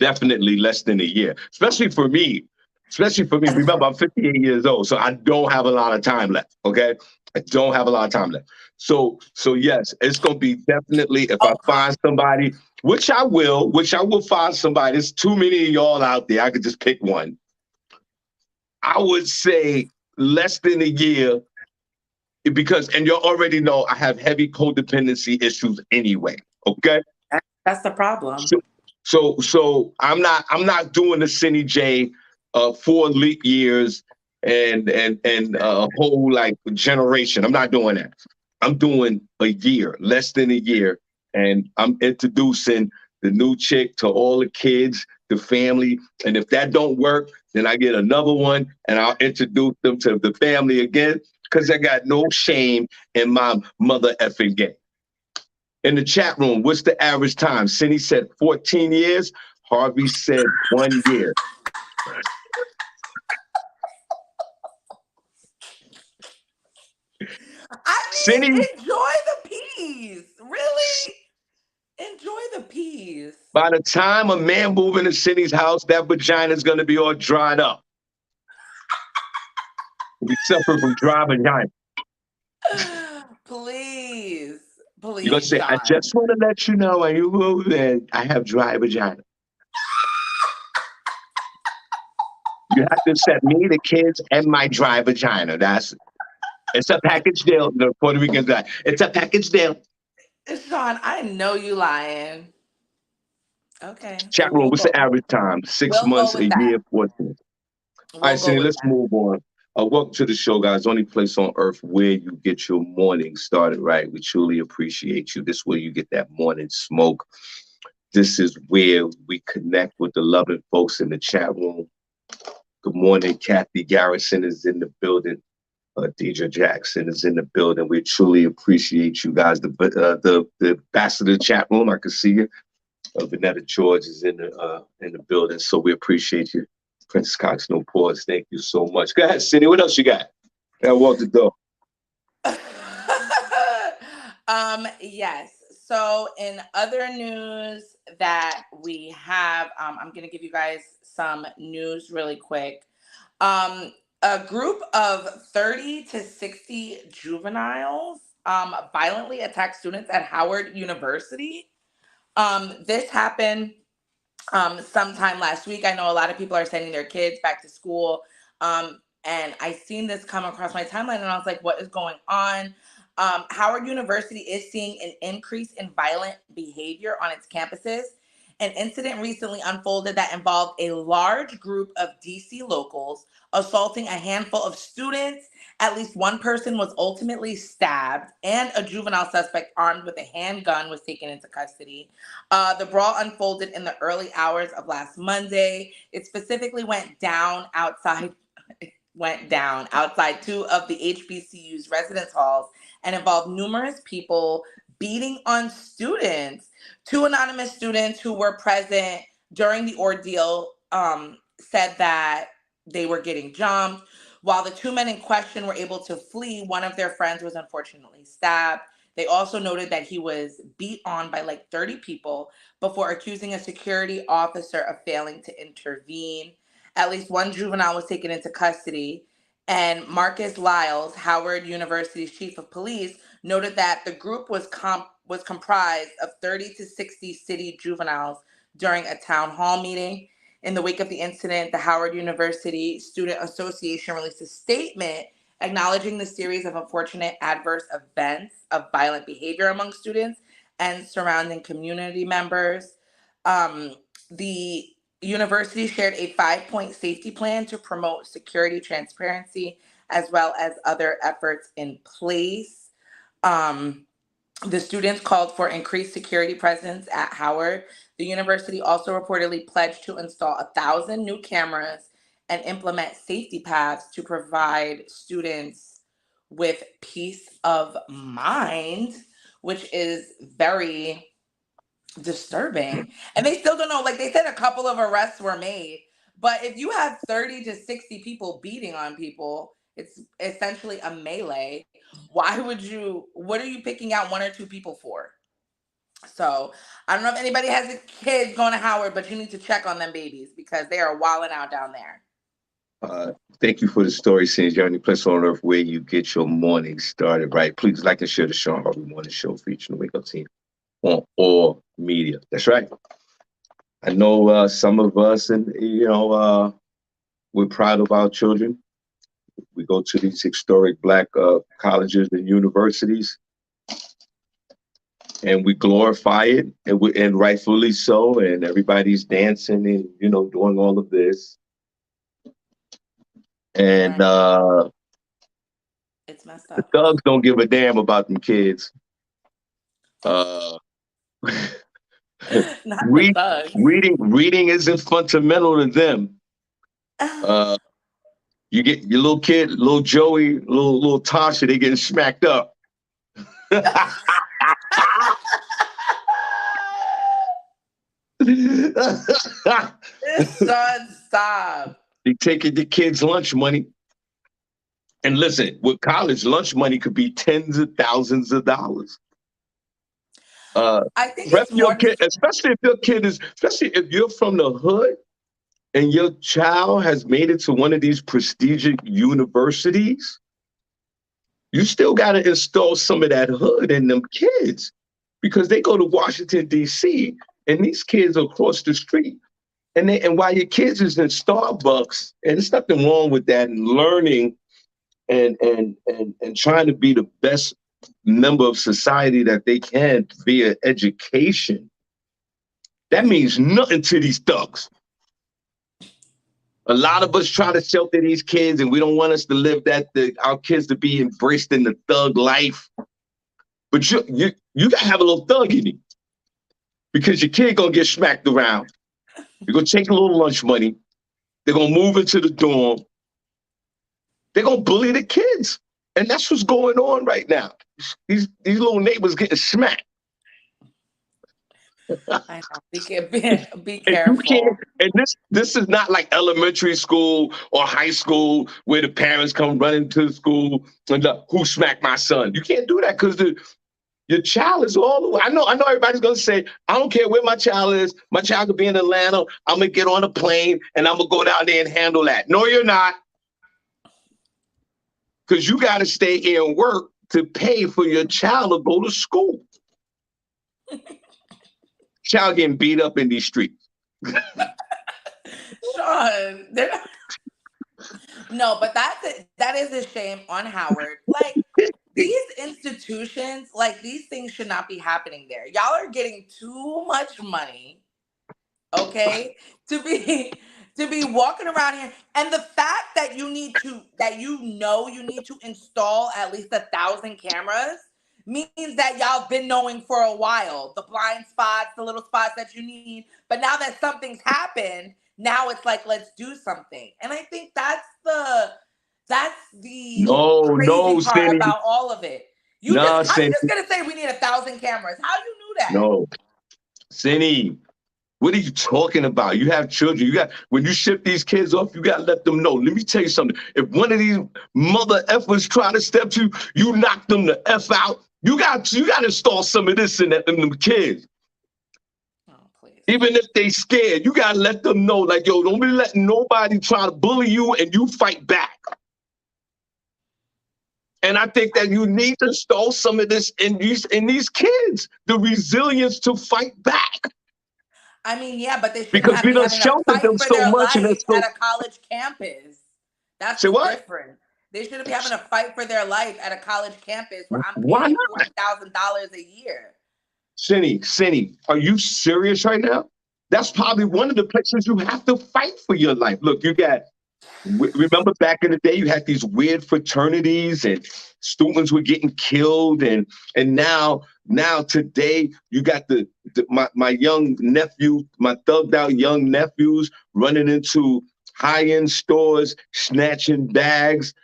definitely less than a year, especially for me. Especially for me. Remember, I'm 58 years old, so I don't have a lot of time left. Okay, I don't have a lot of time left. So yes, it's gonna be definitely if I Oh, find somebody, which I will find somebody. There's too many of y'all out there. I could just pick one. I would say less than a year because, and you already know I have heavy codependency issues anyway. Okay. that's the problem. So, so I'm not doing the Cindy J 4 leap years and a whole like generation. I'm not doing that. I'm doing a year, less than a year, and I'm introducing the new chick to all the kids, the family, and if that don't work, then I get another one and I'll introduce them to the family again because I got no shame in my mother effing game. In the chat room, what's the average time? Cindy said 14 years. Harvey said 1 year. I Cindy, mean, enjoy the peace. Really? Enjoy the peace. by the time a man move into Cindy's house, that vagina is going to be all dried up. We suffer from dry vagina. Please. You're going to Please, say, I Sean. just want to let you know when you move in, I have dry vagina. You have to accept me, the kids, and my dry vagina. It's a package deal. The Puerto Ricans die. It's a package deal. Sean, I know you lying. Okay, Chat so room, what's the average time? Six we'll go months, a with that. year, 14. All right, We'll go Cindy, with let's move on. Welcome to the show, guys. Only place on earth where you get your morning started right. We truly appreciate you. This is where you get that morning smoke. This is where we connect with the loving folks in the chat room. Good morning. Kathy Garrison is in the building. Deidre Jackson is in the building. We truly appreciate you guys. The ambassador of the chat room, I can see you. Vanetta George is in the building, so we appreciate you. Prince Cox, no pause. Thank you so much. Go ahead, Cindy. What else you got? I walk the door. Yes. So in other news that we have, I'm gonna give you guys some news really quick. A group of 30 to 60 juveniles violently attacked students at Howard University. This happened sometime last week. I know a lot of people are sending their kids back to school. And I seen this come across my timeline and I was like, what is going on? Howard University is seeing an increase in violent behavior on its campuses. An incident recently unfolded that involved a large group of DC locals assaulting a handful of students. At least one person was ultimately stabbed, and a juvenile suspect armed with a handgun was taken into custody. The brawl unfolded in the early hours of last Monday. It specifically went down outside two of the HBCU's residence halls and involved numerous people beating on students. Two anonymous students who were present during the ordeal said that they were getting jumped. While the two men in question were able to flee, one of their friends was unfortunately stabbed. They also noted that he was beat on by like 30 people before accusing a security officer of failing to intervene. At least one juvenile was taken into custody. And Marcus Lyles, Howard University's chief of police, noted that the group was comprised of 30 to 60 city juveniles during a town hall meeting. In the wake of the incident, the Howard University Student Association released a statement acknowledging the series of unfortunate adverse events of violent behavior among students and surrounding community members. The university shared a 5-point safety plan to promote security, transparency, as well as other efforts in place. Um, the students called for increased security presence at Howard. The university also reportedly pledged to install 1,000 new cameras and implement safety paths to provide students with peace of mind, which is very disturbing. And they still don't know. Like they said, a couple of arrests were made. But if you have 30 to 60 people beating on people, it's essentially a melee. What are you picking out one or two people for? So I don't know if anybody has a kid going to Howard, but you need to check on them babies because they are wilding out down there. Uh, Thank you for the story, Cindy. You're the only place on earth where you get your morning started right. Please like and share the Shawn Harvey Morning Show featuring the Wake Up Team on all media. That's right. I know some of us, and we're proud of our children. We go to these historic Black colleges and universities, and we glorify it, and rightfully so. And everybody's dancing and doing all of this, and Right. It's messed the up. thugs don't give a damn about them kids. Uh, Not the read, thugs. reading isn't fundamental to them. Uh, you get your little kid, little Joey, little Tasha, they getting smacked up. Sean, stop. They taking the kids' lunch money. And listen, with college, lunch money could be tens of thousands of dollars. Uh, I think Prep it's your more kid, just especially if you're from the hood and your child has made it to one of these prestigious universities, you still got to install some of that hood in them kids because they go to Washington, D.C., and these kids are across the street. And while your kids is in Starbucks, and there's nothing wrong with that, and learning and trying to be the best member of society that they can via education, that means nothing to these thugs. A lot of us try to shelter these kids, and we don't want us to live our kids to be embraced in the thug life. But you gotta have a little thug in you because your kid gonna get smacked around. You're gonna take a little lunch money. They're gonna move into the dorm. They're gonna bully the kids, and that's what's going on right now. These little neighbors getting smacked. I know. Be And you can't. careful. And this is not like elementary school or high school where the parents come running to the school and who smacked my son. You can't do that because your child is all the way. I know everybody's gonna say, I don't care where my child is. My child could be in Atlanta. I'm gonna get on a plane and I'm gonna go down there and handle that. No, you're not. Because you gotta stay here and work to pay for your child to go to school. Child getting beat up in these streets. Sean, no, but that is a shame on Howard. Like these institutions, like these things should not be happening there. Y'all are getting too much money, okay, to be walking around here. And the fact that you need to install at least 1,000 cameras means that y'all been knowing for a while the blind spots, the little spots that you need. But now that something's happened, now it's like, let's do something. And I think that's the crazy No, part Cindy. about all of it. No, How you Cindy. just gonna say we need 1,000 cameras? How you knew that? No. Cindy. What are you talking about? You have children. When you ship these kids off, you gotta let them know. Let me tell you something. If one of these mother effers try to step to you, you knock them the F out. You got to install some of this in them kids. Oh, please. Even if they scared, you gotta let them know, like, yo, don't be letting nobody try to bully you and you fight back. And I think that you need to install some of this in these kids, the resilience to fight back. I mean, yeah, but they shouldn't Because we be done having to sheltered fight them for so their much and life it's so. at a college campus. That's Say what's what? different. They shouldn't be having to fight for their life at a college campus where I'm Why paying not? $40,000 a year. Cindy, are you serious right now? That's probably one of the places you have to fight for your life. Look, remember back in the day, you had these weird fraternities and students were getting killed. And now today, you got my young nephew, my thugged out young nephews running into high-end stores, snatching bags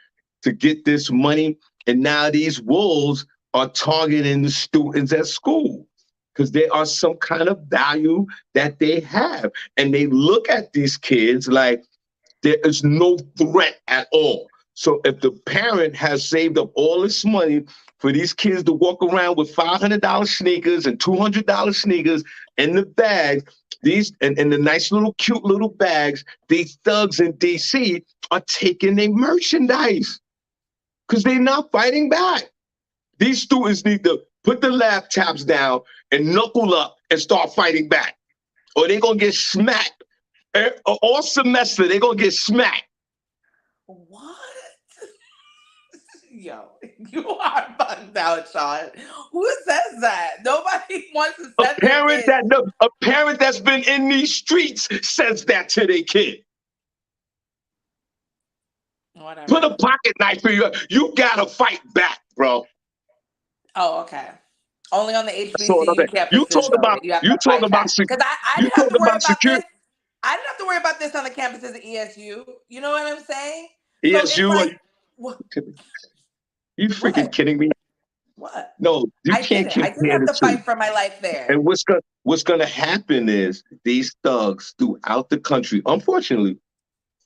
to get this money. And now these wolves are targeting the students at school because there are some kind of value that they have. And they look at these kids like there is no threat at all. So if the parent has saved up all this money for these kids to walk around with $500 sneakers and $200 sneakers in the bag, and the nice little cute little bags, these thugs in DC are taking their merchandise because they're not fighting back. These students need to put the laptops down and knuckle up and start fighting back, or they're gonna get smacked. All semester, they're gonna get smacked. What? Yo, you are bugged out, Sean. Who says that? Nobody wants to A send their parent kids. a parent that's been in these streets says that to their kid. Put a Whatever. pocket knife in you. You gotta fight back, bro. Oh, okay. Only on the That's all I'm HBCU saying. campuses, though. You have to fight back. Because I You didn't have talk to worry about about security. this. I didn't have to worry about this on the campuses at ESU. You know what I'm saying? So it's ESU, like, you freaking what? kidding me? What? No, you I can't didn't. I didn't compare have the to two. fight for my life there. And what's gonna happen is these thugs throughout the country, unfortunately,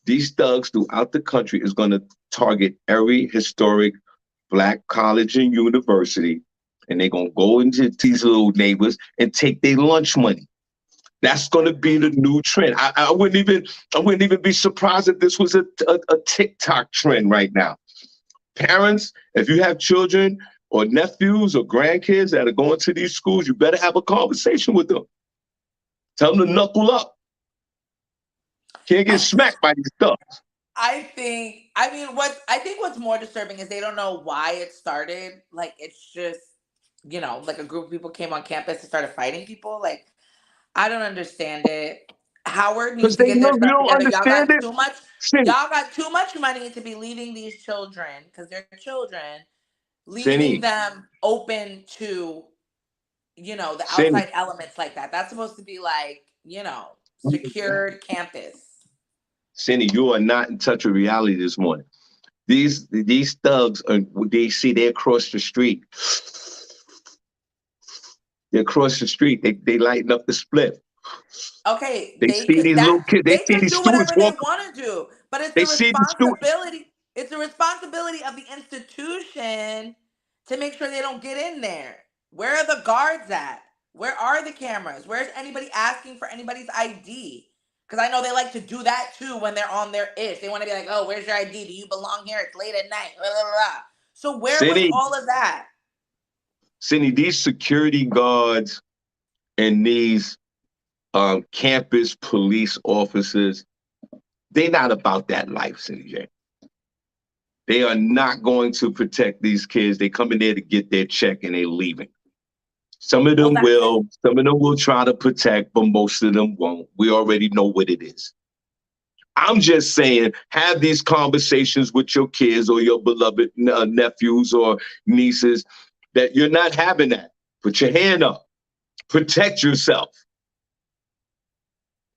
these thugs throughout the country is gonna target every historic black college and university, and they're gonna go into these little neighbors and take their lunch money. That's going to be the new trend. I wouldn't even be surprised if this was a TikTok trend right now. Parents, if you have children or nephews or grandkids that are going to these schools, you better have a conversation with them. Tell them to knuckle up. Can't get smacked by these thugs. I think what's more disturbing is they don't know why it started. Like it's just, like a group of people came on campus and started fighting people. Like I don't understand it. Howard needs Because to they get their know you stuff don't together. understand it. Cindy, Y'all got too much money to be leaving these children because they're children, leaving Cindy, them open to, the Cindy, outside elements like that. That's supposed to be like, secured campus. Cindy, you are not in touch with reality this morning. These thugs are they see they across the street. They across the street. They lighten up the split. Okay, They see these little kids. They they see can these do students whatever they walking. want to do, but They see the students. it's the responsibility of the institution to make sure they don't get in there. Where are the guards at? Where are the cameras? Where's anybody asking for anybody's ID? Because I know they like to do that too when they're on their ish. They want to be like, "Oh, where's your ID? Do you belong here? It's late at night." Blah, blah, blah. So where was Cindy, all of that? Cindy, these security guards and these campus police officers, they're not about that life, Cindy J. They are not going to protect these kids. They come in there to get their check and they're leaving. Well, that's it. Some of them will try to protect, but most of them won't. We already know what it is. I'm just saying, have these conversations with your kids or your beloved nephews or nieces that you're not having that. Put your hand up. Protect yourself.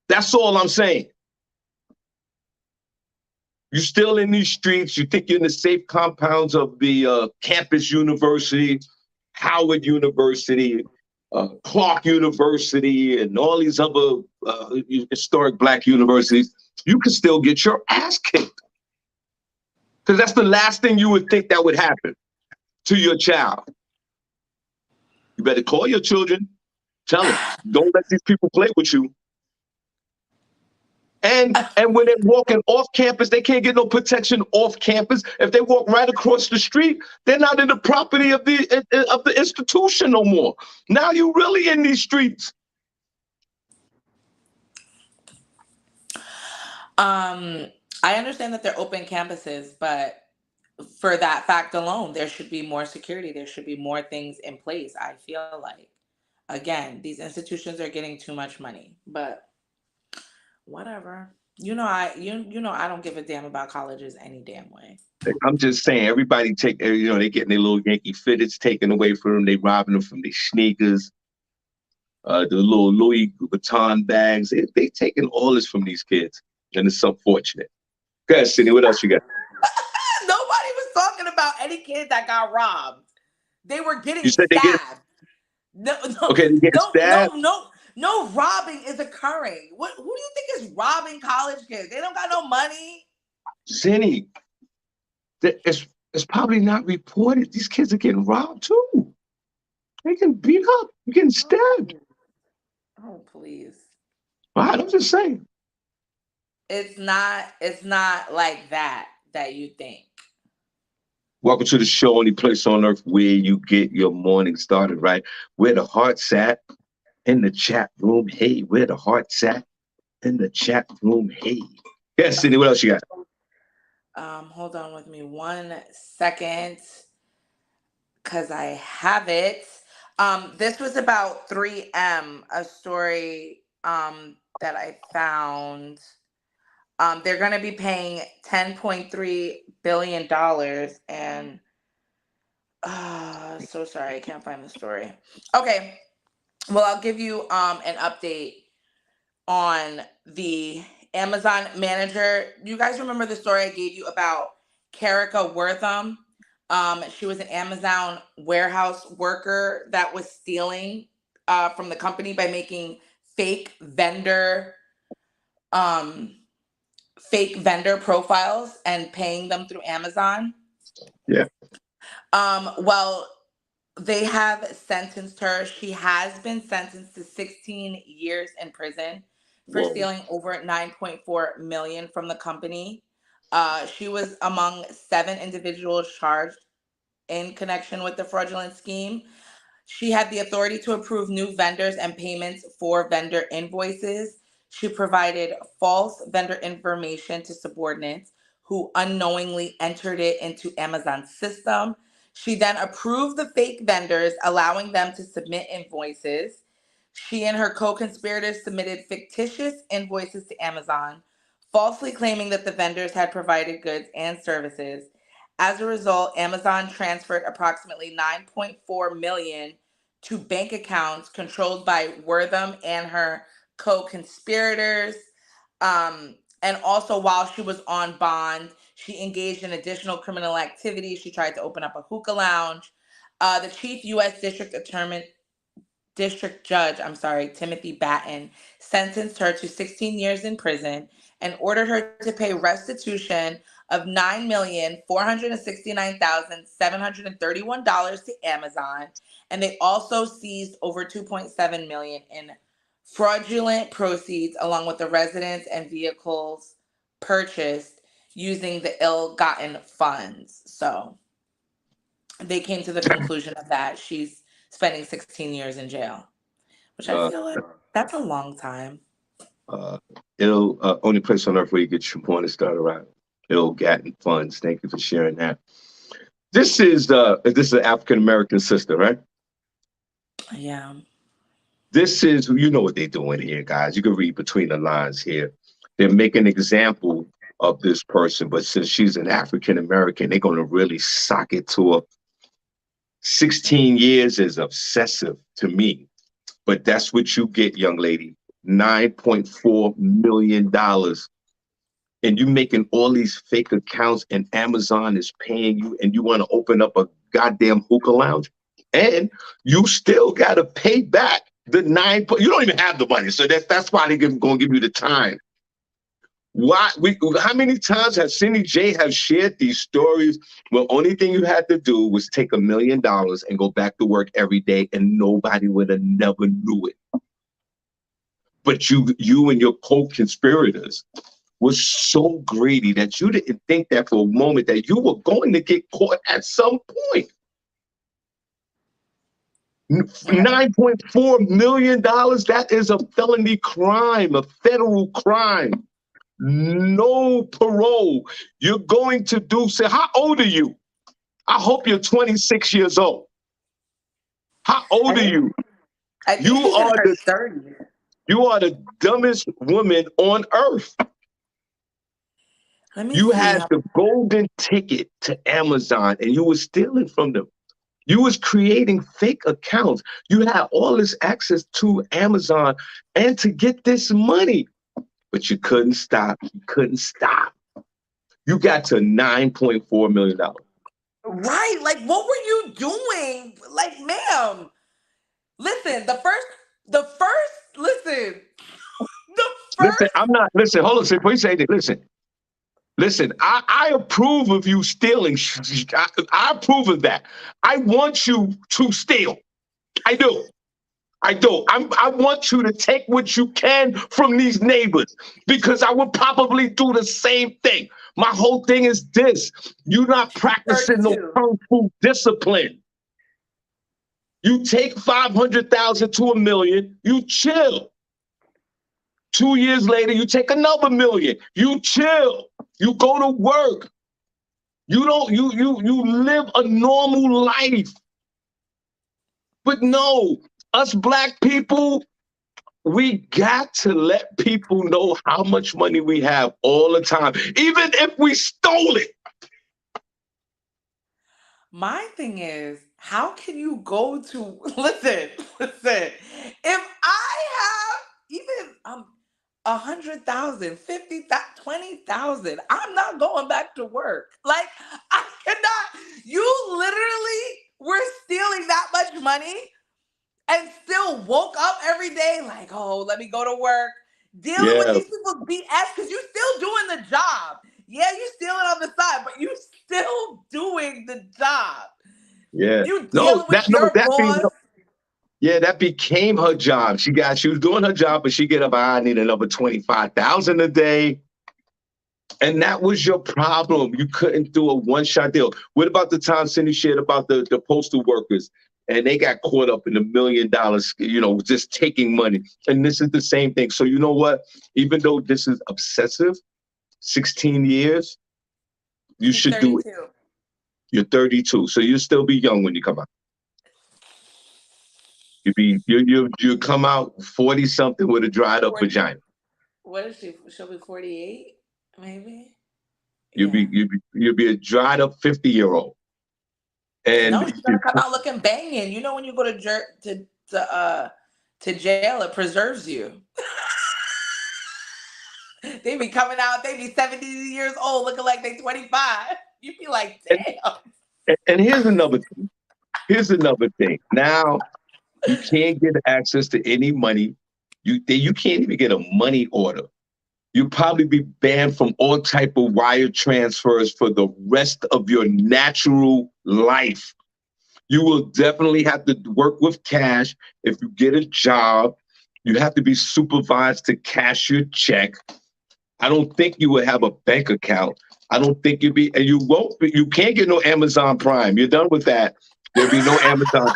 That's all I'm saying. You're still in these streets. You think you're in the safe compounds of the campus university, Howard University, Clark University, and all these other historic black universities. You can still get your ass kicked. Because that's the last thing you would think that would happen to your child. You better call your children. Tell them, don't let these people play with you. And when they're walking off campus, they can't get no protection off campus. If they walk right across the street, they're not in the property of the institution no more. Now you really in these streets. Um, I understand that they're open campuses, but for that fact alone, there should be more security. There should be more things in place. I feel like, again, these institutions are getting too much money, but whatever. I don't give a damn about colleges any damn way. I'm just saying, everybody they getting their little Yankee fitteds taken away from them. They robbing them from their sneakers, the little Louis Vuitton bags. They taking all this from these kids, and it's unfortunate. Go ahead, Sydney. What else you got? Nobody was talking about any kid that got robbed. They were You getting said they get stabbed. No, no, okay. They get no, stabbed. no, no, no robbing is occurring. Who do you think is robbing college kids? They don't got no money. Sydney, it's probably not reported. These kids are getting robbed too. They getting beat up. They're getting stabbed. Oh, please. Right? I'm just saying. It's not like that you think. Welcome to the show, only place on earth where you get your morning started, right? Where the heart's at in the chat room. Hey, where the heart's at in the chat room. Hey. Yes, Sydney, what else you got? Hold on with me 1 second, cause I have it. This was about 3M, a story that I found. They're gonna be paying $10.3 billion, and so sorry, I can't find the story. Okay, well, I'll give you an update on the Amazon manager. You guys remember the story I gave you about Karika Wortham? She was an Amazon warehouse worker that was stealing from the company by making fake vendor um, fake vendor profiles and paying them through Amazon. Yeah. Well, they have sentenced her. She has been sentenced to 16 years in prison for Whoa. stealing over 9.4 million from the company. She was among 7 individuals charged in connection with the fraudulent scheme. She had the authority to approve new vendors and payments for vendor invoices. She provided false vendor information to subordinates who unknowingly entered it into Amazon's system. She then approved the fake vendors, allowing them to submit invoices. She and her co conspirators submitted fictitious invoices to Amazon, falsely claiming that the vendors had provided goods and services. As a result, Amazon transferred approximately 9.4 million to bank accounts controlled by Wortham and her co-conspirators. And also, while she was on bond, she engaged in additional criminal activity. She tried to open up a hookah lounge. The chief U.S. District Judge, Timothy Batten, sentenced her to 16 years in prison and ordered her to pay restitution of $9,469,731 to Amazon. And they also seized over 2.7 million in fraudulent proceeds along with the residence and vehicles purchased using the ill-gotten funds. So they came to the conclusion of that she's spending 16 years in jail, which I Uh, feel like that's a long time. uh, it'll only place on earth where you get your morning started out. Ill Gatton funds. Thank you for sharing that. This is an African American sister, right? Yeah. This is you know what they're doing here, guys. You can read between the lines here. They're making an example of this person, but since she's an African American, they're gonna really sock it to her. 16 years is obsessive to me, but that's what you get, young lady. $9.4 million. And you making all these fake accounts, and Amazon is paying you, and you want to open up a goddamn hookah lounge, and you still got to pay back the nine. You don't even have the money, so that's why they're going to give you the time. Why we? How many times has Cindy J have shared these stories where only thing you had to do was take $1 million and go back to work every day, and nobody would have never knew it. But you and your co-conspirators was so greedy that you didn't think that for a moment that you were going to get caught at some point. $9.4 million, that is a felony crime, a federal crime. No parole. You're going to do, say, how old are you? I hope you're 26 years old. How I old are think you? I You think she's in are her the 30s. you are the dumbest woman on earth. Let me You see had how. the golden ticket to Amazon and you were stealing from them. You was creating fake accounts. You had all this access to Amazon and to get this money, but you couldn't stop. You couldn't stop. You got to $9.4 million. Right. Like, what were you doing? Like, ma'am, listen, the Listen, first, I'm not, listen, hold on, before you say that, listen, I approve of you stealing. I approve of that. I want you to steal. I do. I do. I want you to take what you can from these neighbors because I would probably do the same thing. My whole thing is this: you're not practicing no 32. kung fu discipline. You take 500,000 to 1 million, you chill. 2 years later, you take another million, you chill. You go to work. You don't. You live a normal life. But no, us black people, we got to let people know how much money we have all the time, even if we stole it. My thing is, how can you go to listen? If I have even 100,000, 50,000, 20,000. I'm not going back to work. Like, I cannot. You literally were stealing that much money and still woke up every day like, oh, let me go to work, dealing with Yeah, these people's BS because you still doing the job. Yeah, you stealing on the side, but you still doing the job. yeah. You No, dealing with your that be boss. yeah, that became her job. She was doing her job, but she get up, I need another 25,000 a day. And that was your problem. You couldn't do a one-shot deal. What about the time Cindy shared about the postal workers? And they got caught up in $1 million, just taking money. And this is the same thing. So you know what? Even though this is obsessive, 16 years, you She's should do it. 32. You're 32, so you'll still be young when you come out. You come out 40 something with a dried up 40. vagina. What is she? She'll be 48, maybe. You'll Yeah. be you'll be a dried up 50-year-old. No, And she's gonna come out looking banging. You know, when you go to to jail, it preserves you. They be coming out, they be 70 years old, looking like they 25. You be like, and, damn. and here's another thing. Now you can't get access to any money. You can't even get a money order. You probably be banned from all type of wire transfers for the rest of your natural life. You will definitely have to work with cash. If you get a job, you have to be supervised to cash your check. I don't think you would have a bank account. I don't think you'd be, and you won't be, you can't get no Amazon Prime. You're done with that. There'll be no Amazon.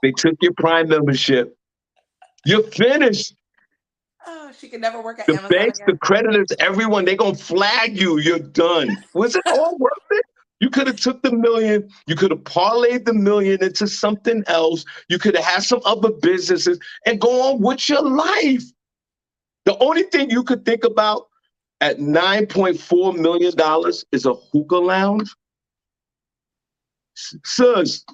They took your Prime membership. You're finished. Oh, she can never work at The Amazon banks, the again. creditors, everyone, they're gonna flag you. You're done. Was it all worth it? You could have took the million. You could have parlayed the million into something else. You could have had some other businesses and go on with your life. The only thing you could think about at $9.4 million is a hookah lounge. Sirs,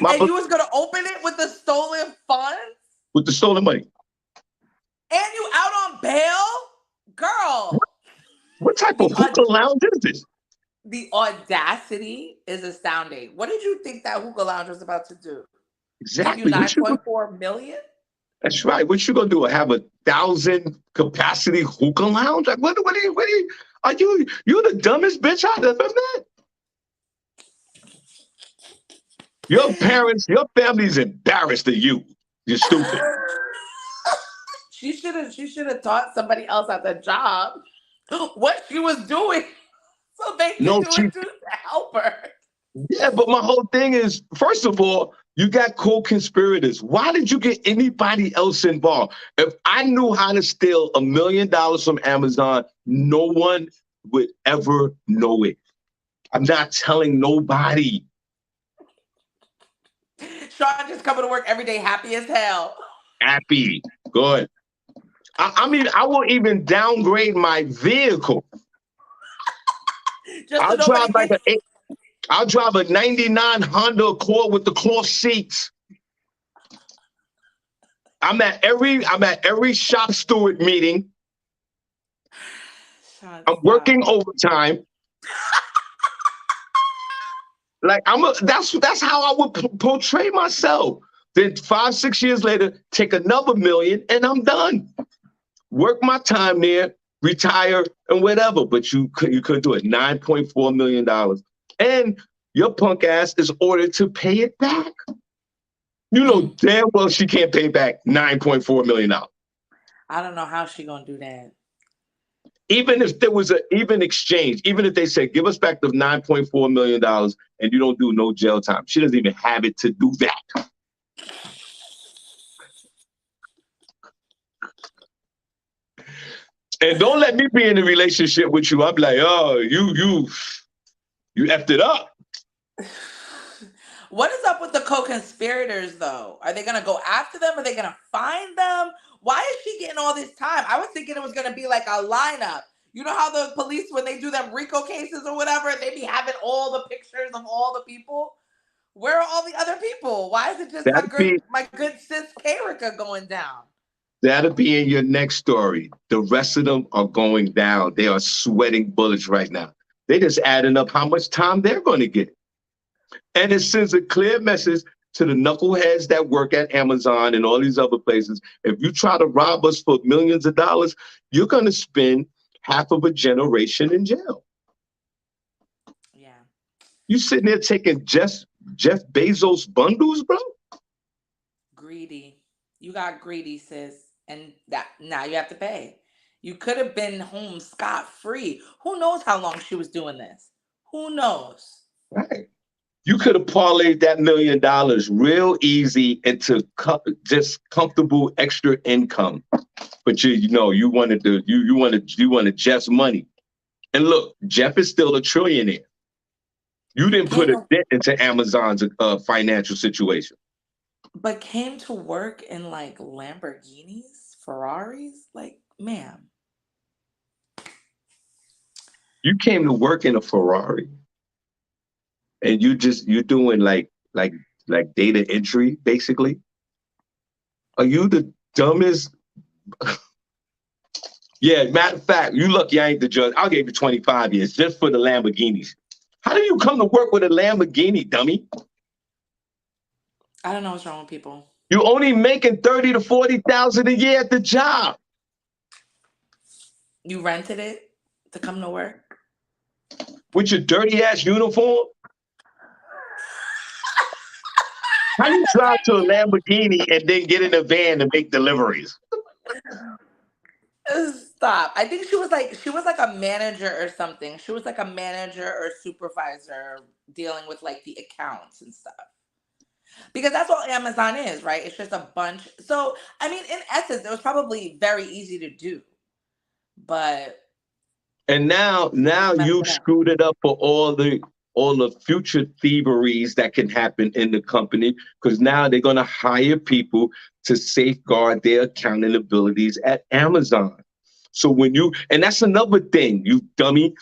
my And you was gonna open it with the stolen funds? with the stolen money. And you out on bail? What, Girl, what type of the hookah lounge is this? the audacity is astounding. What did you think that hookah lounge was about to do? Give you Exactly. 9.4 million? That's right. What you gonna do? Have 1,000 capacity hookah lounge? Like are you the dumbest bitch I've ever met? Your parents, your family's embarrassed of you. You're stupid. She should have taught somebody else at the job what she was doing so they could No, do it too to help her. yeah, but my whole thing is, first of all, you got co-conspirators. Why did you get anybody else involved? If I knew how to steal $1 million from Amazon, no one would ever know it. I'm not telling nobody. Shawn just coming to work every day happy as hell. Happy. Good. I mean, I will even downgrade my vehicle. Just so I'll drive nobody like gets I'll drive a 99 Honda Accord with the cloth seats. I'm at every shop steward meeting. Shawn, I'm stop. working overtime. Like that's how I would portray myself. Then 5, 6 years later, take another million and I'm done. Work my time there, retire and whatever. But you couldn't do it. $9.4 million, and your punk ass is ordered to pay it back. You know Mm. damn well she can't pay back $9.4 million. I don't know how she gonna do that. Even if there was an even exchange, even if they said give us back the $9.4 million and you don't do no jail time, she doesn't even have it to do that. And don't let me be in a relationship with you. I'm like, oh, you effed it up. What is up with the co-conspirators though? Are they gonna go after them? Are they gonna find them? Why is she getting all this time? I was thinking it was gonna be like a lineup. You know how the police, when they do them RICO cases or whatever, they be having all the pictures of all the people. Where are all the other people? Why is it just That'll be my good sis Erica going down? that'll be in your next story. The rest of them are going down. They are sweating bullets right now. They're just adding up how much time they're going to get. And it sends a clear message to the knuckleheads that work at Amazon and all these other places. If you try to rob us for millions of dollars, you're going to spend half of a generation in jail. Yeah. You sitting there taking Jeff Bezos bundles, bro? Greedy. You got greedy, sis. And that now you have to pay. You could have been home scot free. Who knows how long she was doing this? Who knows? Right. You could have parlayed that $1 million real easy into just comfortable extra income. But you wanted to you wanted Jeff's money. And look, Jeff is still a trillionaire. You didn't put Came a to, dent into Amazon's financial situation. but came to work in like Lamborghinis, Ferraris. Like, ma'am. You came to work in a Ferrari, and you're doing like data entry basically. Are you the dumbest? Yeah, matter of fact, you lucky I ain't the judge. I'll give you 25 years just for the Lamborghinis. How do you come to work with a Lamborghini, dummy? I don't know what's wrong with people. You only making 30 to 40,000 a year at the job. You rented it to come to work? With your dirty ass uniform? How you drive to a Lamborghini and then get in a van to make deliveries? Stop. I think she was like a manager or something. She was like a manager or supervisor dealing with like the accounts and stuff. Because that's all Amazon is, right? It's just a bunch. So, I mean, in essence, it was probably very easy to do, but And now messed you've it up. screwed it up for all the future thieveries that can happen in the company because now they're going to hire people to safeguard their accounting abilities at Amazon. So and that's another thing, you dummy.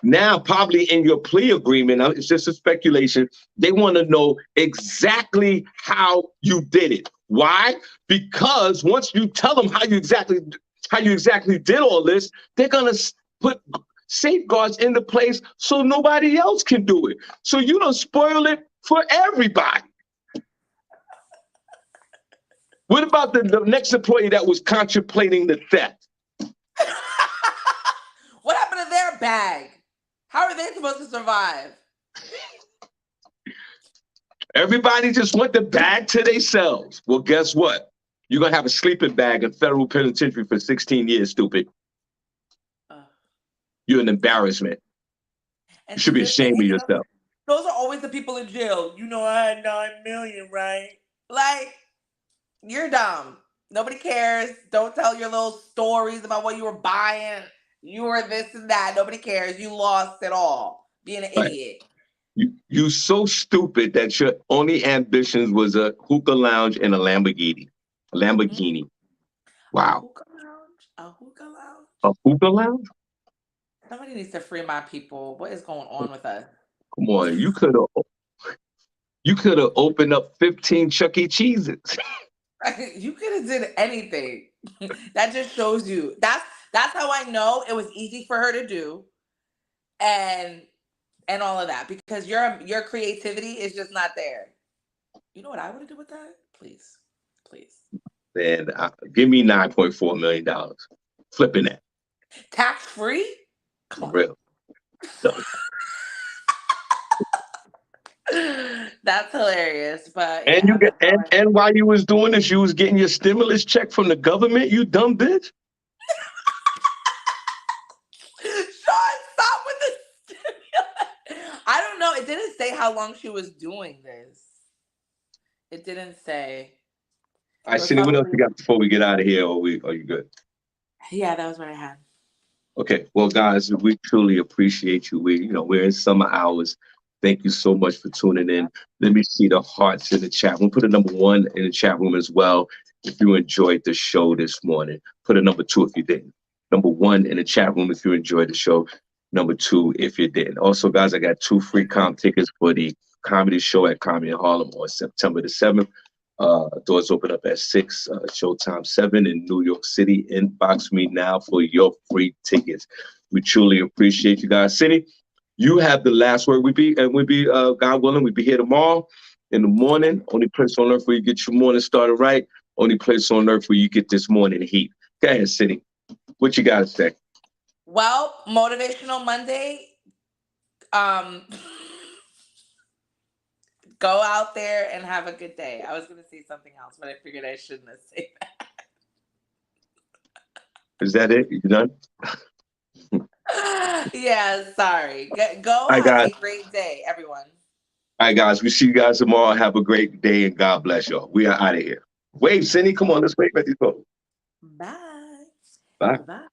Now, probably in your plea agreement, it's just a speculation. They want to know exactly how you did it. Why? Because once you tell them how you exactly did all this, they're gonna put safeguards into place so nobody else can do it. So you don't spoil it for everybody. What about the next employee that was contemplating the theft? What happened to their bag? How are they supposed to survive? Everybody just want the bag to themselves. Well, guess what? You're going to have a sleeping bag in federal penitentiary for 16 years, stupid. You're an embarrassment. And You should be ashamed of yourself. those are always the people in jail. You know, I had 9 million, right? Like, you're dumb. Nobody cares. Don't tell your little stories about what you were buying. You were this and that. Nobody cares. You lost it all being an idiot. You so stupid that your only ambitions was a hookah lounge and a Lamborghini. A Lamborghini. Wow. A hookah lounge? A hookah lounge? A hookah lounge? Somebody needs to free my people. What is going on with us? Come on, you could have opened up 15 Chuck E. Cheeses. You could have did anything. That just shows you. That's how I know it was easy for her to do, and all of that because your creativity is just not there. You know what I would do with that? Please. Then give me $9.4 million. Flipping that. Tax free? Come on. For real. That's hilarious. But and and while you was doing this, you was getting your stimulus check from the government, you dumb bitch. Shawn, stop with the stimulus. I don't know. It didn't say how long she was doing this. It didn't say. All right, Cindy, what else you got before we get out of here? Are you good? Yeah, that was what I had. Okay, well, guys, we truly appreciate you. We're in summer hours. Thank you so much for tuning in. Let me see the hearts in the chat. We'll put a number 1 in the chat room as well. If you enjoyed the show this morning, put a number 2 if you didn't. Number 1 in the chat room if you enjoyed the show. Number 2 if you didn't. Also, guys, I got 2 free comp tickets for the comedy show at Comedy in Harlem on September the 7th. Doors open up at 6, showtime 7 in New York City. Inbox me now for your free tickets. We truly appreciate you guys. Cindy, you have the last word. God willing, we be here tomorrow in the morning. Only place on earth where you get your morning started right. Only place on earth where you get this morning heat. Go ahead, Cindy. What you got to say? Well, Motivational Monday. Go out there and have a good day. I was going to say something else, but I figured I shouldn't have said that. Is that it? You done? Yeah, sorry. Go All right, have guys. a great day, everyone. All right, guys. We see you guys tomorrow. Have a great day and God bless y'all. We are out of here. Wave, Cindy. Come on. Let's wave at these folks. Bye. Bye. Bye.